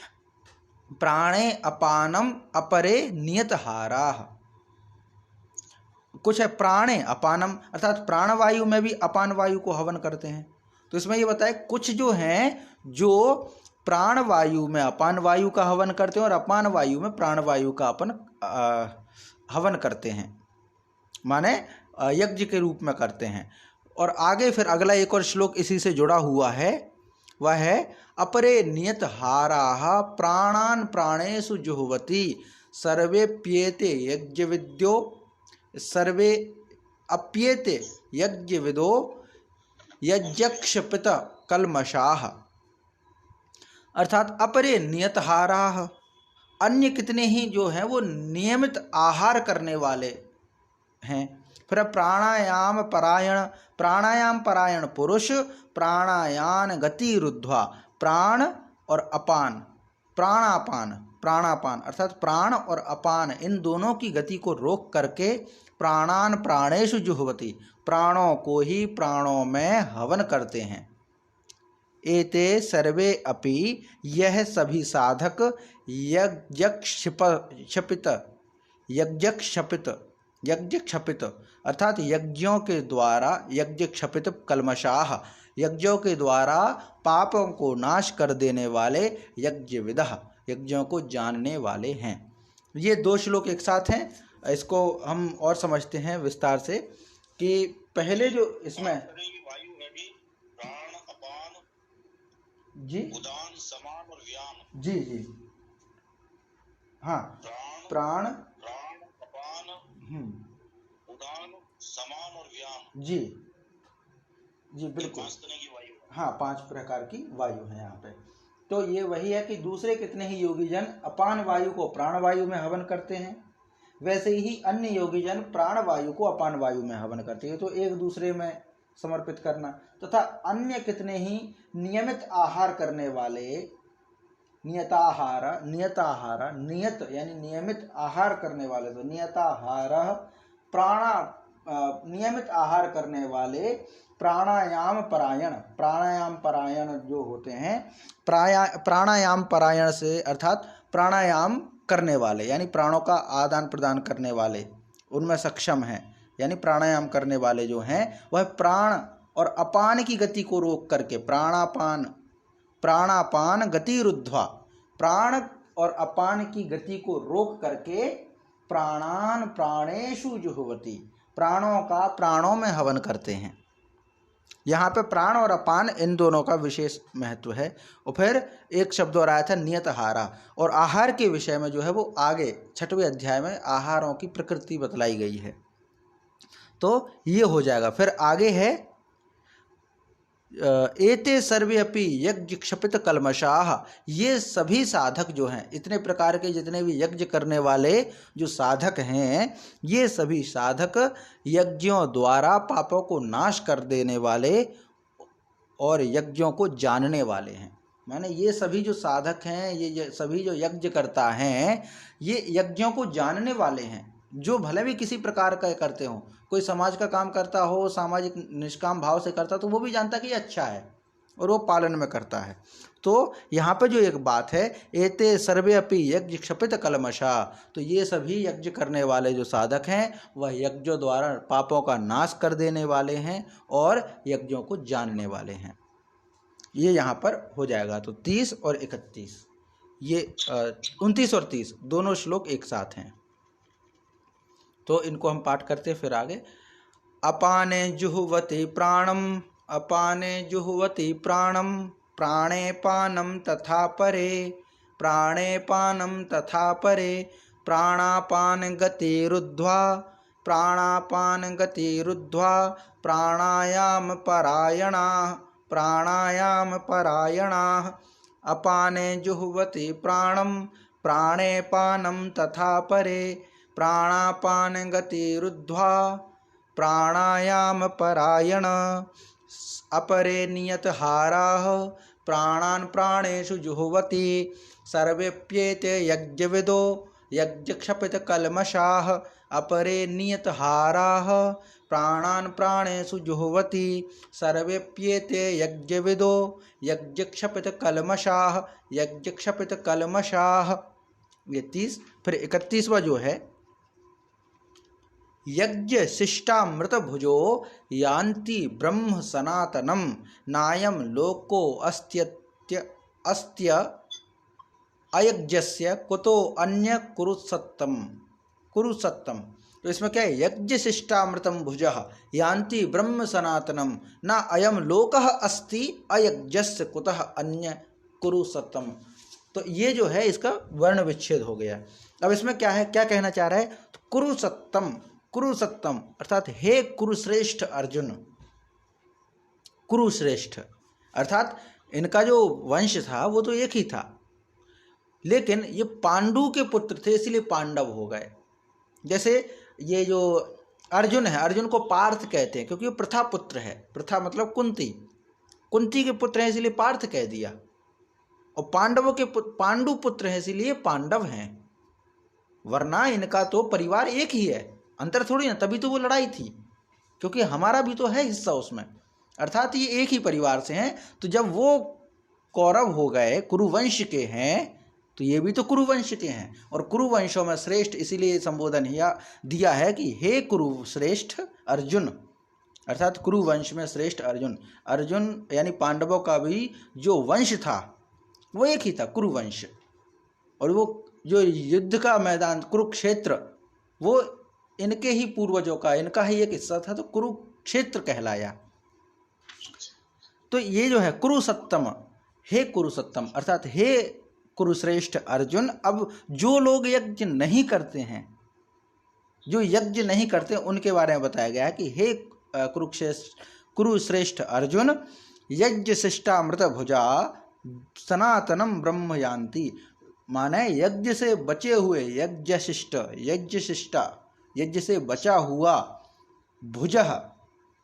प्राणे अपानम अपरे नियतहाराः, कुछ है प्राणे अपानम अर्थात प्राणवायु में भी अपान वायु को हवन करते हैं। तो इसमें ये बताए कुछ जो हैं जो प्राण वायु में अपान वायु का हवन करते हैं और अपान वायु में प्राण वायु का हवन करते हैं, माने यज्ञ के रूप में करते हैं। और आगे फिर अगला एक और श्लोक इसी से जुड़ा हुआ है, वह है अपरे नियतहाराः प्राणान प्राणेषु जुह्वति सर्वे प्येते यज्ञविद्यो, सर्वे अप्येते यज्ञविदो यज्ञक्षपित कल्मषाः। अर्थात अपरे नियतहाराः, अन्य कितने ही जो हैं वो नियमित आहार करने वाले हैं। फिर प्राणायाम परायण, प्राणायाम परायण पुरुष प्राणायान गतिरुद्ध्वा, प्राण और अपान, प्राणापान अर्थात प्राण और अपान इन दोनों की गति को रोक करके प्राणान प्राणेषु जुह्वति, प्राणों को ही प्राणों में हवन करते हैं। एते सर्वे अपि, यह सभी साधक यज्ञक्षपित अर्थात यज्ञों के द्वारा, यज्ञक्षपित कल्मषाः यज्ञों के द्वारा पापों को नाश कर देने वाले यज्ञविदः यज्ञों को जानने वाले हैं। ये 2 श्लोक एक साथ हैं, इसको हम और समझते हैं विस्तार से कि पहले जो इसमें वायु है भी प्राण अपान जी उदान समान और व्याम, जी जी हाँ, प्राण अपान उदान समान और व्याम, जी जी बिल्कुल, 5 तरह की वायु है। हाँ 5 प्रकार की वायु है यहाँ पे। तो ये वही है कि दूसरे कितने ही योगीजन अपान वायु को प्राण वायु में हवन करते हैं, वैसे ही अन्य योगीजन प्राण वायु को अपान वायु में हवन करते हैं। तो एक दूसरे में समर्पित करना, तथा अन्य कितने ही नियमित आहार करने वाले, नियत यानी नियमित आहार करने वाले, तो नियताहारः नियमित आहार करने वाले प्राणायाम परायण जो होते हैं, प्राणायाम परायण से अर्थात प्राणायाम करने वाले, यानी प्राणों का आदान प्रदान करने वाले, उनमें सक्षम हैं, यानी प्राणायाम करने वाले जो हैं वह प्राण और अपान की गति को रोक करके प्राणापान गतिरुद्ध्वा, प्राण और अपान की गति को रोक करके प्राणान प्राणेषु जुह्वति, प्राणों का प्राणों में हवन करते हैं। यहाँ पे प्राण और अपान इन दोनों का विशेष महत्व है। और फिर एक शब्द और आया था नियतहारा, और आहार के विषय में जो है वो आगे 6वें अध्याय में आहारों की प्रकृति बतलाई गई है, तो ये हो जाएगा। फिर आगे है एते सर्वे अपि यज्ञ क्षपित कल्मषाः, ये सभी साधक जो हैं, इतने प्रकार के जितने भी यज्ञ करने वाले जो साधक हैं, ये सभी साधक यज्ञों द्वारा पापों को नाश कर देने वाले और यज्ञों को जानने वाले हैं। माने ये सभी जो साधक हैं, ये सभी जो यज्ञ करता हैं, ये यज्ञों को जानने वाले हैं, जो भले भी किसी प्रकार का करते हों। कोई समाज का काम करता हो, सामाजिक निष्काम भाव से करता, तो वो भी जानता कि ये अच्छा है और वो पालन में करता है। तो यहाँ पे जो एक बात है, एते सर्वे अपि यज्ञ क्षपित कल्मषा, तो ये सभी यज्ञ करने वाले जो साधक हैं वह यज्ञों द्वारा पापों का नाश कर देने वाले हैं और यज्ञों को जानने वाले हैं। ये यहाँ पर हो जाएगा। तो 30 और 31, ये 29 और 30 दोनों श्लोक एक साथ हैं, तो इनको हम पाठ करते फिर आगे। अपाने जुह्वति प्राणम, अपाने जुह्वति प्राणम प्राणे पानम तथा परे प्राणे पानं तथा परे प्राणापान गतिरुद्ध्वा प्राणापान गतिरुद्ध्वा प्राणायाम परायणाः अपाने जुह्वति प्राणं प्राणे पानं तथा परे प्राणापान गतिरुद्ध्वा प्राणायाम परायण अपरे नियतहाराः प्राणान् प्राणेषु जुह्वति सर्वेप्येते यज्ञविदो यज्ञक्षपितकल्मषाः अपरे नियतहाराः प्राणान् प्राणेषु जुह्वति सर्वेप्येते यज्ञविदो यज्ञक्षपितकल्मषाः यज्ञक्षपितकल्मषाः। ये 30। फिर 31वां जो है, यज्ञ शिष्टामृत भुजो यान्ति ब्रह्म सनातनम नायम लोको अस्त्य अयज्ञस्य कुतो अन्य कुरुसत्तम। तो इसमें क्या है, यज्ञ शिष्टामृतम भुजः यान्ति ब्रह्म सनातनम न अयम लोकः अस्ति अयज्ञस्य कुतः अन्य कुरुसत्तम। तो ये जो है इसका वर्ण विच्छेद हो गया। अब इसमें क्या है, क्या कहना चाह रहा है, तो कुरुसत्तम अर्थात हे कुरुश्रेष्ठ अर्जुन। कुरुश्रेष्ठ अर्थात इनका जो वंश था वो तो एक ही था, लेकिन ये पांडु के पुत्र थे इसलिए पांडव हो गए। जैसे ये जो अर्जुन है, अर्जुन को पार्थ कहते हैं क्योंकि वो प्रथा पुत्र है। प्रथा मतलब कुंती के पुत्र हैं इसलिए पार्थ कह दिया, और पांडवों के पांडु पुत्र हैं इसलिए पांडव हैं, वरना इनका तो परिवार एक ही है, अंतर थोड़ी ना। तभी तो वो लड़ाई थी, क्योंकि हमारा भी तो है हिस्सा उसमें, अर्थात ये एक ही परिवार से हैं। तो जब वो कौरव हो गए, कुरुवंश के हैं, तो ये भी तो कुरुवंश के हैं, और कुरुवंशों में श्रेष्ठ इसीलिए संबोधन दिया है कि हे कुरुश्रेष्ठ अर्जुन, अर्थात कुरुवंश में श्रेष्ठ अर्जुन। अर्जुन यानी पांडवों का भी जो वंश था वो एक ही था, कुरुवंश। और वो जो युद्ध का मैदान कुरुक्षेत्र वो इनके ही पूर्वजों का, इनका ही एक हिस्सा था, तो कुरुक्षेत्र कहलाया। तो ये जो है कुरुसत्तम, हे कुरुसत्तम अर्थात हे कुरुश्रेष्ठ अर्जुन। अब जो लोग यज्ञ नहीं करते हैं, जो यज्ञ नहीं करते उनके बारे में बताया गया है कि हे कुरुश्रेष्ठ अर्जुन, यज्ञ शिष्टामृत भुजा सनातनम ब्रह्म यान्ति। माने यज्ञ से बचे हुए, यज्ञ शिष्टा यज्ञ से बचा हुआ, भुजः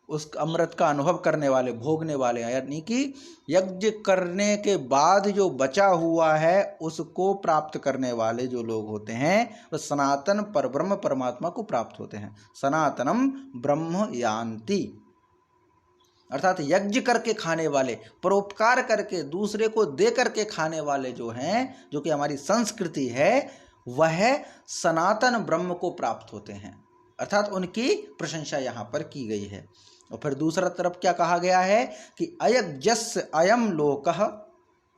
उस अमृत का अनुभव करने वाले, भोगने वाले, यानी कि यज्ञ करने के बाद जो बचा हुआ है उसको प्राप्त करने वाले जो लोग होते हैं वो सनातन परब्रह्म परमात्मा को प्राप्त होते हैं। सनातनम ब्रह्म यान्ति अर्थात यज्ञ करके खाने वाले, परोपकार करके दूसरे को दे करके खाने वाले जो हैं, जो कि हमारी संस्कृति है, वह सनातन ब्रह्म को प्राप्त होते हैं, अर्थात उनकी प्रशंसा यहाँ पर की गई है। और फिर दूसरा तरफ क्या कहा गया है कि अयज्ञस्य अयम लोकः,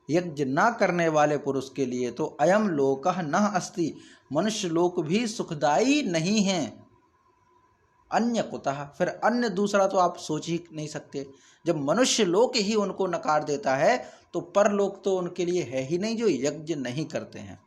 यज्ञ ना करने वाले पुरुष के लिए तो अयम लोकः न अस्ति, मनुष्य लोक भी सुखदायी नहीं है। अन्य कुतः, फिर अन्य दूसरा तो आप सोच ही नहीं सकते। जब मनुष्य लोक ही उनको नकार देता है तो परलोक तो उनके लिए है ही नहीं, जो यज्ञ नहीं करते हैं।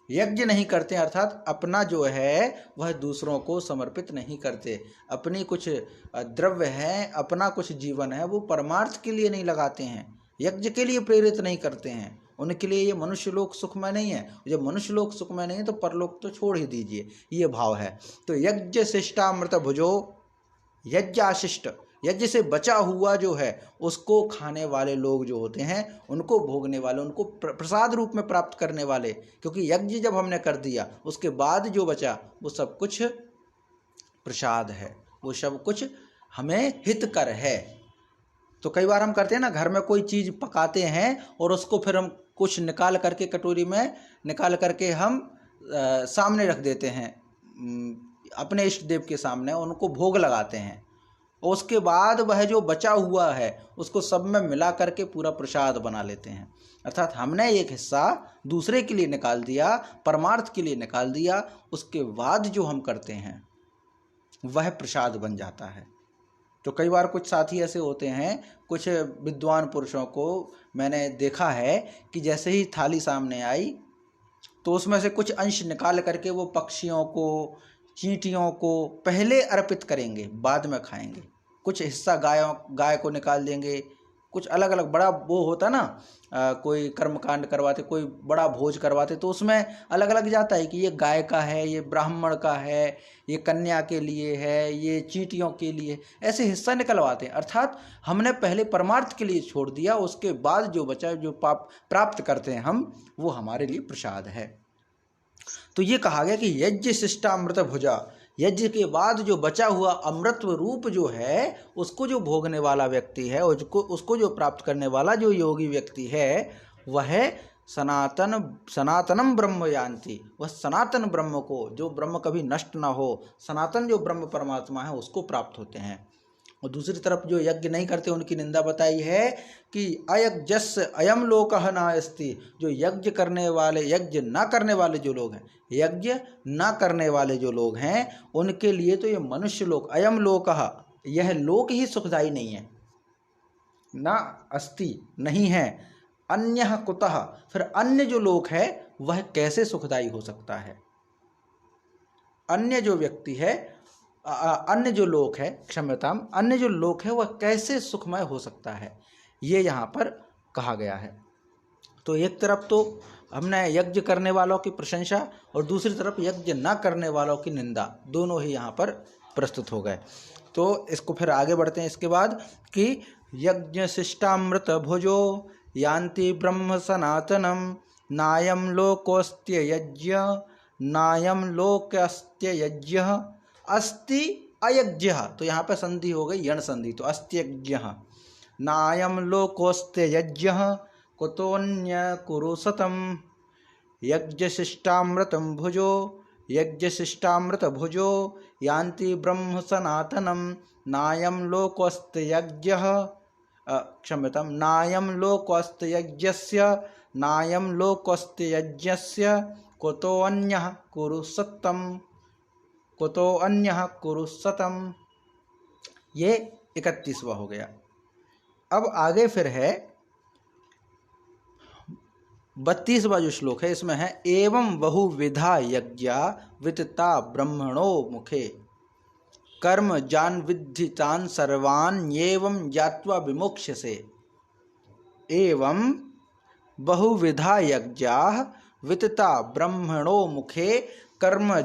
यज्ञ नहीं करते अर्थात अपना जो है वह दूसरों को समर्पित नहीं करते, अपनी कुछ द्रव्य है, अपना कुछ जीवन है, वो परमार्थ के लिए नहीं लगाते हैं, यज्ञ के लिए प्रेरित नहीं करते हैं। उनके लिए ये मनुष्य लोक सुखमय नहीं है। जब मनुष्य लोक सुखमय नहीं है तो परलोक तो छोड़ ही दीजिए, ये भाव है। तो यज्ञ शिष्टामृत भुजो, यज्ञाशिष्ट, यज्ञ से बचा हुआ जो है उसको खाने वाले लोग जो होते हैं, उनको भोगने वाले, उनको प्रसाद रूप में प्राप्त करने वाले, क्योंकि यज्ञ जब हमने कर दिया उसके बाद जो बचा वो सब कुछ प्रसाद है, वो सब कुछ हमें हितकर है। तो कई बार हम करते हैं ना, घर में कोई चीज़ पकाते हैं और उसको फिर हम कुछ निकाल करके, कटोरी में निकाल करके हम सामने रख देते हैं, अपने इष्ट देव के सामने उनको भोग लगाते हैं, और उसके बाद वह जो बचा हुआ है उसको सब में मिला करके पूरा प्रसाद बना लेते हैं। अर्थात हमने एक हिस्सा दूसरे के लिए निकाल दिया, परमार्थ के लिए निकाल दिया, उसके बाद जो हम करते हैं वह प्रसाद बन जाता है। तो कई बार कुछ साथी ऐसे होते हैं, कुछ विद्वान पुरुषों को मैंने देखा है कि जैसे ही थाली सामने आई तो उसमें से कुछ अंश निकाल करके वो पक्षियों को, चींटियों को पहले अर्पित करेंगे, बाद में खाएंगे। कुछ हिस्सा गाय को निकाल देंगे, कुछ अलग अलग बड़ा वो होता ना, कोई कर्मकांड करवाते, कोई बड़ा भोज करवाते, तो उसमें अलग अलग जाता है कि ये गाय का है, ये ब्राह्मण का है, ये कन्या के लिए है, ये चींटियों के लिए, ऐसे हिस्सा निकलवाते हैं। अर्थात हमने पहले परमार्थ के लिए छोड़ दिया, उसके बाद जो बचा, जो पाप प्राप्त करते हैं हम, वो हमारे लिए प्रसाद है। तो ये कहा गया कि यज्ञ शिष्टामृत भुजा, यज्ञ के बाद जो बचा हुआ अमृत रूप जो है, उसको जो भोगने वाला व्यक्ति है, उसको जो प्राप्त करने वाला जो योगी व्यक्ति है, वह सनातनम ब्रह्म यान्ति, वह सनातन ब्रह्म को, जो ब्रह्म कभी नष्ट ना हो, सनातन जो ब्रह्म परमात्मा है, उसको प्राप्त होते हैं। और दूसरी तरफ जो यज्ञ नहीं करते उनकी निंदा बताई है कि अयज्ञस्य अयम लोकः नास्ति, जो यज्ञ करने वाले, यज्ञ ना करने वाले जो लोग हैं, यज्ञ ना करने वाले जो लोग हैं, उनके लिए तो ये मनुष्य लोक, अयम लोकः, यह लोक ही सुखदायी नहीं है, ना अस्ति, नहीं है, अन्यः कुतः, फिर अन्य जो लोक है वह कैसे सुखदायी हो सकता है। अन्य जो व्यक्ति है, अन्य जो लोक है, क्षम्यताम, अन्य जो लोक है वह कैसे सुखमय हो सकता है, ये यहाँ पर कहा गया है। तो एक तरफ तो हमने यज्ञ करने वालों की प्रशंसा और दूसरी तरफ यज्ञ न करने वालों की निंदा, दोनों ही यहाँ पर प्रस्तुत हो गए। तो इसको फिर आगे बढ़ते हैं इसके बाद कि यज्ञ शिष्टामृत भुजो यान्ति ब्रह्म सनातनम नायम लोकोस्त्य यज्ञ नायम लोकस्त्य यज्ञ अस्ति अयज्ञ, तो यहाँ पे संधि हो गई, यण संधि, तो अस्त्यज्ञ नायम लोकोस्त्य यज्ञ कुतोन्य कुरु सतम यज्ञ शिष्टामृतम भुजो यज्ञ शिष्टामृत भुजो यान्ति ब्रह्म सनातनम नायम लोकोस्त्य यज्ञ, क्षम्यताम, नायम लोकोस्त्य यज्ञस्य नायम लोकोस्त्य यज्ञस्य कुतो अन्यः कुरु सतम, कुतो अन्यः कुरु सतम। ये 31वां हो गया। अब आगे फिर है 32वां जो श्लोक है, इसमें है एवं बहुविधा यज्ञा वितता ब्रह्मणो मुखे कर्म जान विद्धितान सर्वान एवं ज्ञात्वा विमुक्ष्यसे। एवं बहुविधा यज्ञा वितता ब्रह्मणो मुखे कर्म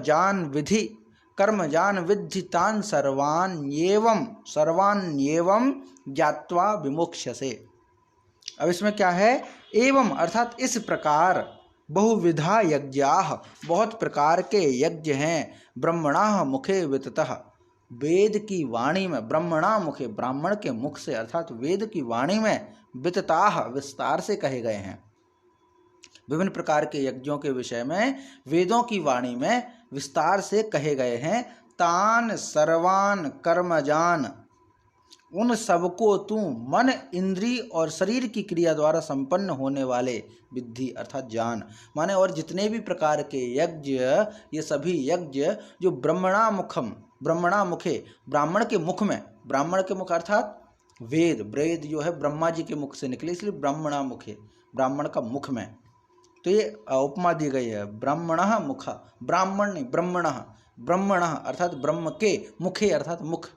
जान विद्धितान सर्वान एवं ज्ञात्वा विमुक्ष्यसे। अब इसमें क्या है, एवं अर्थात इस प्रकार, बहुविधा यज्ञाः, बहुत प्रकार के यज्ञ हैं, ब्रह्मणा मुखे विततः, वेद की वाणी में, ब्रह्मणा मुखे, ब्राह्मण के मुख से अर्थात वेद की वाणी में, वितताः, विस्तार से कहे गए हैं। विभिन्न प्रकार के यज्ञों के विषय में वेदों की वाणी में विस्तार से कहे गए हैं। तान सर्वान कर्मजान, उन सबको तू मन, इंद्री और शरीर की क्रिया द्वारा संपन्न होने वाले विद्धि अर्थात जान, माने और जितने भी प्रकार के यज्ञ, ये सभी यज्ञ जो ब्रह्मणा मुखे, ब्राह्मण के मुख में, ब्राह्मण के मुख अर्थात वेद जो है ब्रह्मा जी के मुख से निकले, इसलिए ब्राह्मणा मुखे, ब्राह्मण का मुख में। तो ये उपमा दी गई है, ब्राह्मणः मुख, ब्राह्मण नहीं, ब्रह्मणः अर्थात ब्रह्म के, मुखे अर्थात मुख,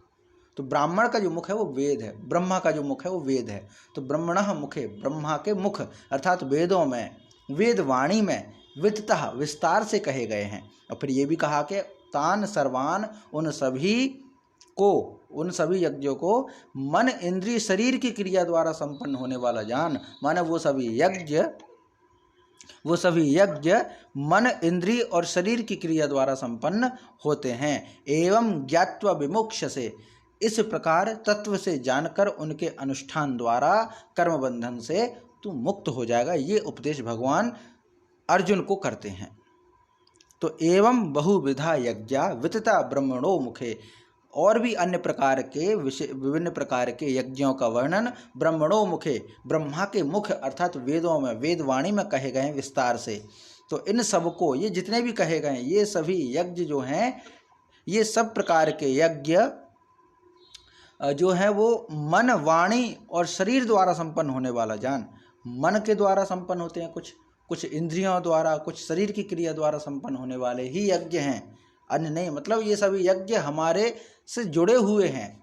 तो ब्राह्मण का जो मुख है वो वेद है, ब्रह्मा का जो मुख है वो वेद है। तो ब्रह्मणः मुखे, ब्रह्मा के मुख अर्थात वेदों में, वेद वाणी में, विततः विस्तार से कहे गए हैं। और फिर ये भी कहा कि तान सर्वान, उन सभी यज्ञों को मन, इंद्रिय, शरीर की क्रिया द्वारा संपन्न होने वाला जान, माने वो सभी यज्ञ मन, इंद्रिय और शरीर की क्रिया द्वारा संपन्न होते हैं। एवं ज्ञात्वा विमुक्ष्यसे, इस प्रकार तत्व से जानकर उनके अनुष्ठान द्वारा कर्म बंधन से तू मुक्त हो जाएगा। ये उपदेश भगवान अर्जुन को करते हैं। तो एवं बहुविधा यज्ञा वितता ब्रह्मणो मुखे, और भी अन्य प्रकार के विभिन्न प्रकार के यज्ञों का वर्णन ब्रह्मणो मुखे, ब्रह्मा के मुख अर्थात वेदों में, वेदवाणी में कहे गए हैं विस्तार से। तो इन सबको, ये जितने भी कहे गए हैं, ये सभी यज्ञ जो हैं, ये सब प्रकार के यज्ञ जो है वो मन, वाणी और शरीर द्वारा संपन्न होने वाला ज्ञान। मन के द्वारा संपन्न होते हैं कुछ इंद्रियों द्वारा, कुछ शरीर की क्रिया द्वारा संपन्न होने वाले ही यज्ञ हैं, अन्य नहीं। मतलब ये सभी यज्ञ हमारे से जुड़े हुए हैं,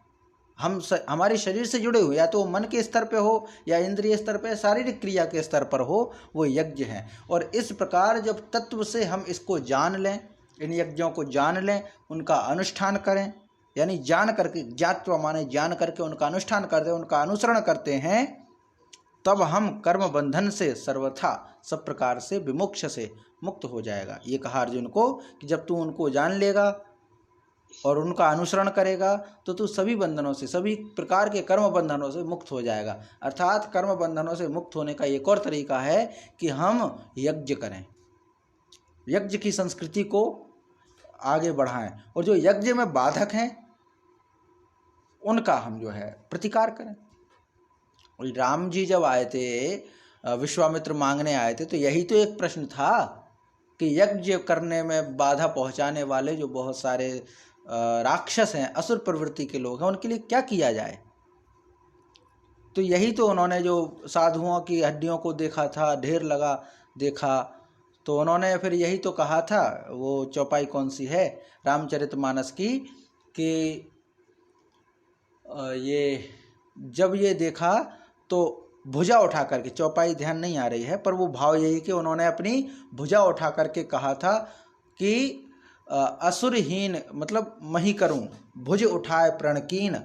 हमारे शरीर से जुड़े हुए, या तो मन के स्तर पे हो या इंद्रिय स्तर पे, शारीरिक क्रिया के स्तर पर हो, वो यज्ञ हैं। और इस प्रकार जब तत्व से हम इसको जान लें, इन यज्ञों को जान लें, उनका अनुष्ठान करें, यानी जान करके, ज्ञात्वा माने जान करके उनका अनुष्ठान करते हैं, उनका अनुसरण करते हैं, तब हम कर्म बंधन से सर्वथा सब प्रकार से विमुक्ष से मुक्त हो जाएगा। ये कहा अर्जुन को कि जब तू उनको जान लेगा और उनका अनुसरण करेगा तो तू सभी बंधनों से, सभी प्रकार के कर्म बंधनों से मुक्त हो जाएगा। अर्थात कर्म बंधनों से मुक्त होने का एक और तरीका है कि हम यज्ञ करें, यज्ञ की संस्कृति को आगे बढ़ाएं, और जो यज्ञ में बाधक हैं उनका हम जो है प्रतिकार करें। राम जी जब आए थे, विश्वामित्र मांगने आए थे, तो यही तो एक प्रश्न था कि यज्ञ करने में बाधा पहुंचाने वाले जो बहुत सारे राक्षस हैं, असुर प्रवृत्ति के लोग हैं, उनके लिए क्या किया जाए। तो यही तो उन्होंने, जो साधुओं की हड्डियों को देखा था, ढेर लगा देखा, तो उन्होंने फिर यही तो कहा था, वो चौपाई कौन सी है रामचरितमानस की, कि ये जब ये देखा तो भुजा उठा करके, चौपाई ध्यान नहीं आ रही है, पर वो भाव यही कि उन्होंने अपनी भुजा उठा करके कहा था कि असुरहीन, मतलब मही करूं, भुज उठाए प्रणकीन,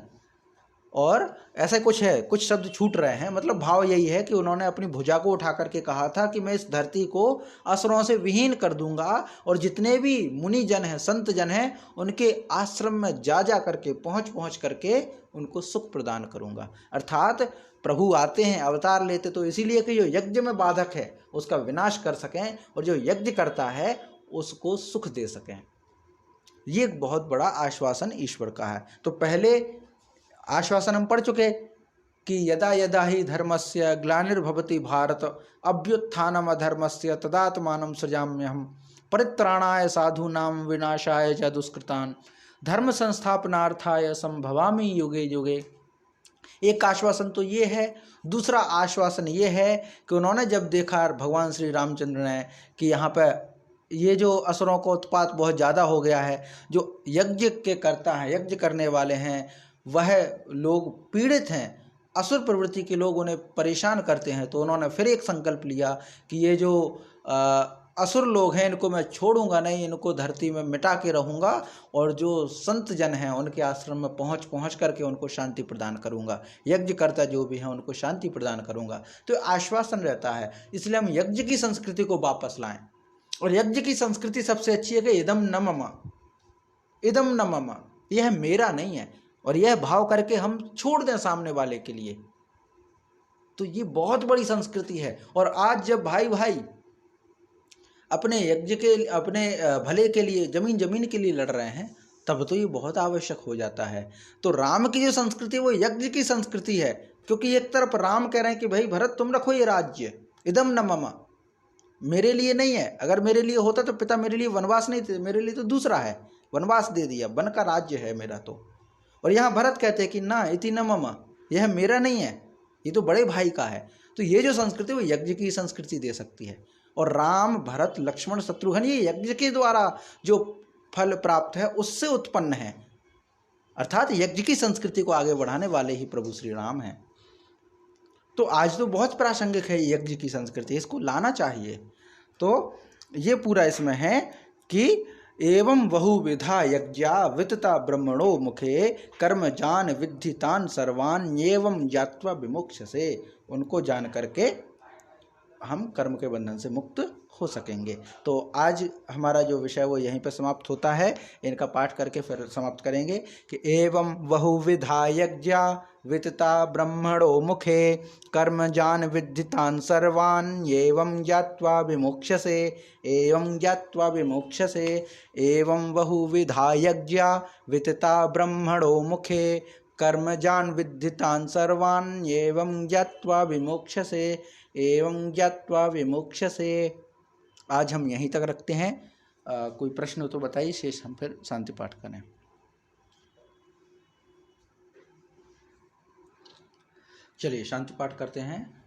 और ऐसे कुछ है, कुछ शब्द छूट रहे हैं, मतलब भाव यही है कि उन्होंने अपनी भुजा को उठा करके कहा था कि मैं इस धरती को असुरों से विहीन कर दूंगा, और जितने भी मुनि जन हैं, संत जन हैं, उनके आश्रम में जा करके, पहुंच करके उनको सुख प्रदान करूंगा। अर्थात प्रभु आते हैं, अवतार लेते तो इसीलिए कि जो यज्ञ में बाधक है उसका विनाश कर सकें, और जो यज्ञ करता है उसको सुख दे सकें। ये एक बहुत बड़ा आश्वासन ईश्वर का है। तो पहले आश्वासन हम पढ़ चुके कि यदा यदा ही धर्मस्य ग्लानिर्भवति भारत अभ्युत्थानम अधर्मस्य तदात्मानं सृजाम्यहम् परित्राणाय साधूनां विनाशाय च दुष्कृतान् धर्म संस्थापनार्थाय संभवामि युगे युगे। एक आश्वासन तो ये है। दूसरा आश्वासन ये है कि उन्होंने जब देखा, भगवान श्री रामचंद्र ने, कि यहाँ पर ये जो असुरों का उत्पात बहुत ज़्यादा हो गया है, जो यज्ञ के करता है, यज्ञ करने वाले हैं, वह लोग पीड़ित हैं, असुर प्रवृत्ति के लोग उन्हें परेशान करते हैं, तो उन्होंने फिर एक संकल्प लिया कि ये जो असुर लोग हैं इनको मैं छोड़ूंगा नहीं, इनको धरती में मिटा के रहूंगा, और जो संत जन हैं उनके आश्रम में पहुंच करके उनको शांति प्रदान करूंगा, यज्ञकर्ता जो भी हैं उनको शांति प्रदान करूंगा। तो आश्वासन रहता है। इसलिए हम यज्ञ की संस्कृति को वापस लाएं, और यज्ञ की संस्कृति सबसे अच्छी है कि इदम न मम, इदम न मम, यह मेरा नहीं है, और यह भाव करके हम छोड़ दें सामने वाले के लिए, तो ये बहुत बड़ी संस्कृति है। और आज जब भाई भाई अपने यज्ञ के, अपने भले के लिए, जमीन के लिए लड़ रहे हैं, तब तो ये बहुत आवश्यक हो जाता है। तो राम की जो संस्कृति वो यज्ञ की संस्कृति है, क्योंकि एक तरफ राम कह रहे हैं कि भाई भरत तुम रखो ये राज्य, इदम न मम, मेरे लिए नहीं है, अगर मेरे लिए होता तो पिता मेरे लिए वनवास नहीं थे, मेरे लिए तो दूसरा है, वनवास दे दिया, वन का राज्य है मेरा तो। और यहाँ भरत कहते हैं कि ना इति न मम, यह मेरा नहीं है, ये तो बड़े भाई का है। तो ये जो संस्कृति वो यज्ञ की संस्कृति दे सकती है। और राम, भरत, लक्ष्मण, शत्रुघ्न ये यज्ञ के द्वारा जो फल प्राप्त है उससे उत्पन्न है, अर्थात यज्ञ की संस्कृति को आगे बढ़ाने वाले ही प्रभु श्री राम हैं। तो आज तो बहुत प्रासंगिक है यज्ञ की संस्कृति, इसको लाना चाहिए। तो ये पूरा इसमें है कि एवं बहुविधा यज्ञा वितता ब्रह्मणो मुखे कर्म जान विद्धि तान सर्वान एवं ज्ञात्वा विमुक्ष से, उनको जान करके हम कर्म के बंधन से मुक्त हो सकेंगे। तो आज हमारा जो विषय वो यहीं पर समाप्त होता है। इनका पाठ करके फिर समाप्त करेंगे कि एवं बहुविधा यज्ञा वितता ब्रह्मणो मुखे कर्म जान विद्धितान सर्वान एवं ज्ञात्वा विमुक्षसे, एवं ज्ञात्वा विमुक्षसे। एवं बहुविधा यज्ञा वितता ब्रह्मणो मुखे कर्म जान विद्धितान सर्वान एवं ज्ञात्वा विमुक्षसे, एवं ज्ञात्वा विमुक्षसे। आज हम यहीं तक रखते हैं। कोई प्रश्न हो तो बताइए, शेष हम फिर शांति पाठ करें। चलिए शांति पाठ करते हैं।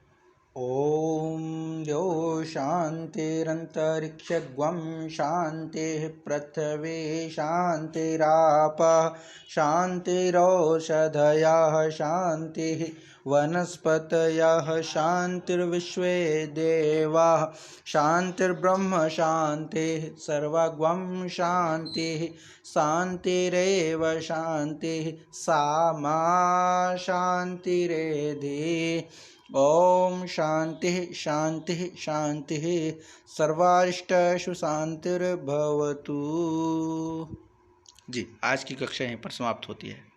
ओम द्यो शांतिरंतरिक्षगं शांतिः पृथ्वी शांतिरापः शांतिरौषधयः शांतिः वनस्पतयः शांतिर्विश्वे देवाः शांतिर्ब्रह्म शांतिः सर्वगं शांतिः शांतिरेव शांतिः सा मा शांतिरेधि। ओम शांति शांति शांति सर्वारिष्टेषु शांतिर्भवतु। जी, आज की कक्षा यहीं पर समाप्त होती है।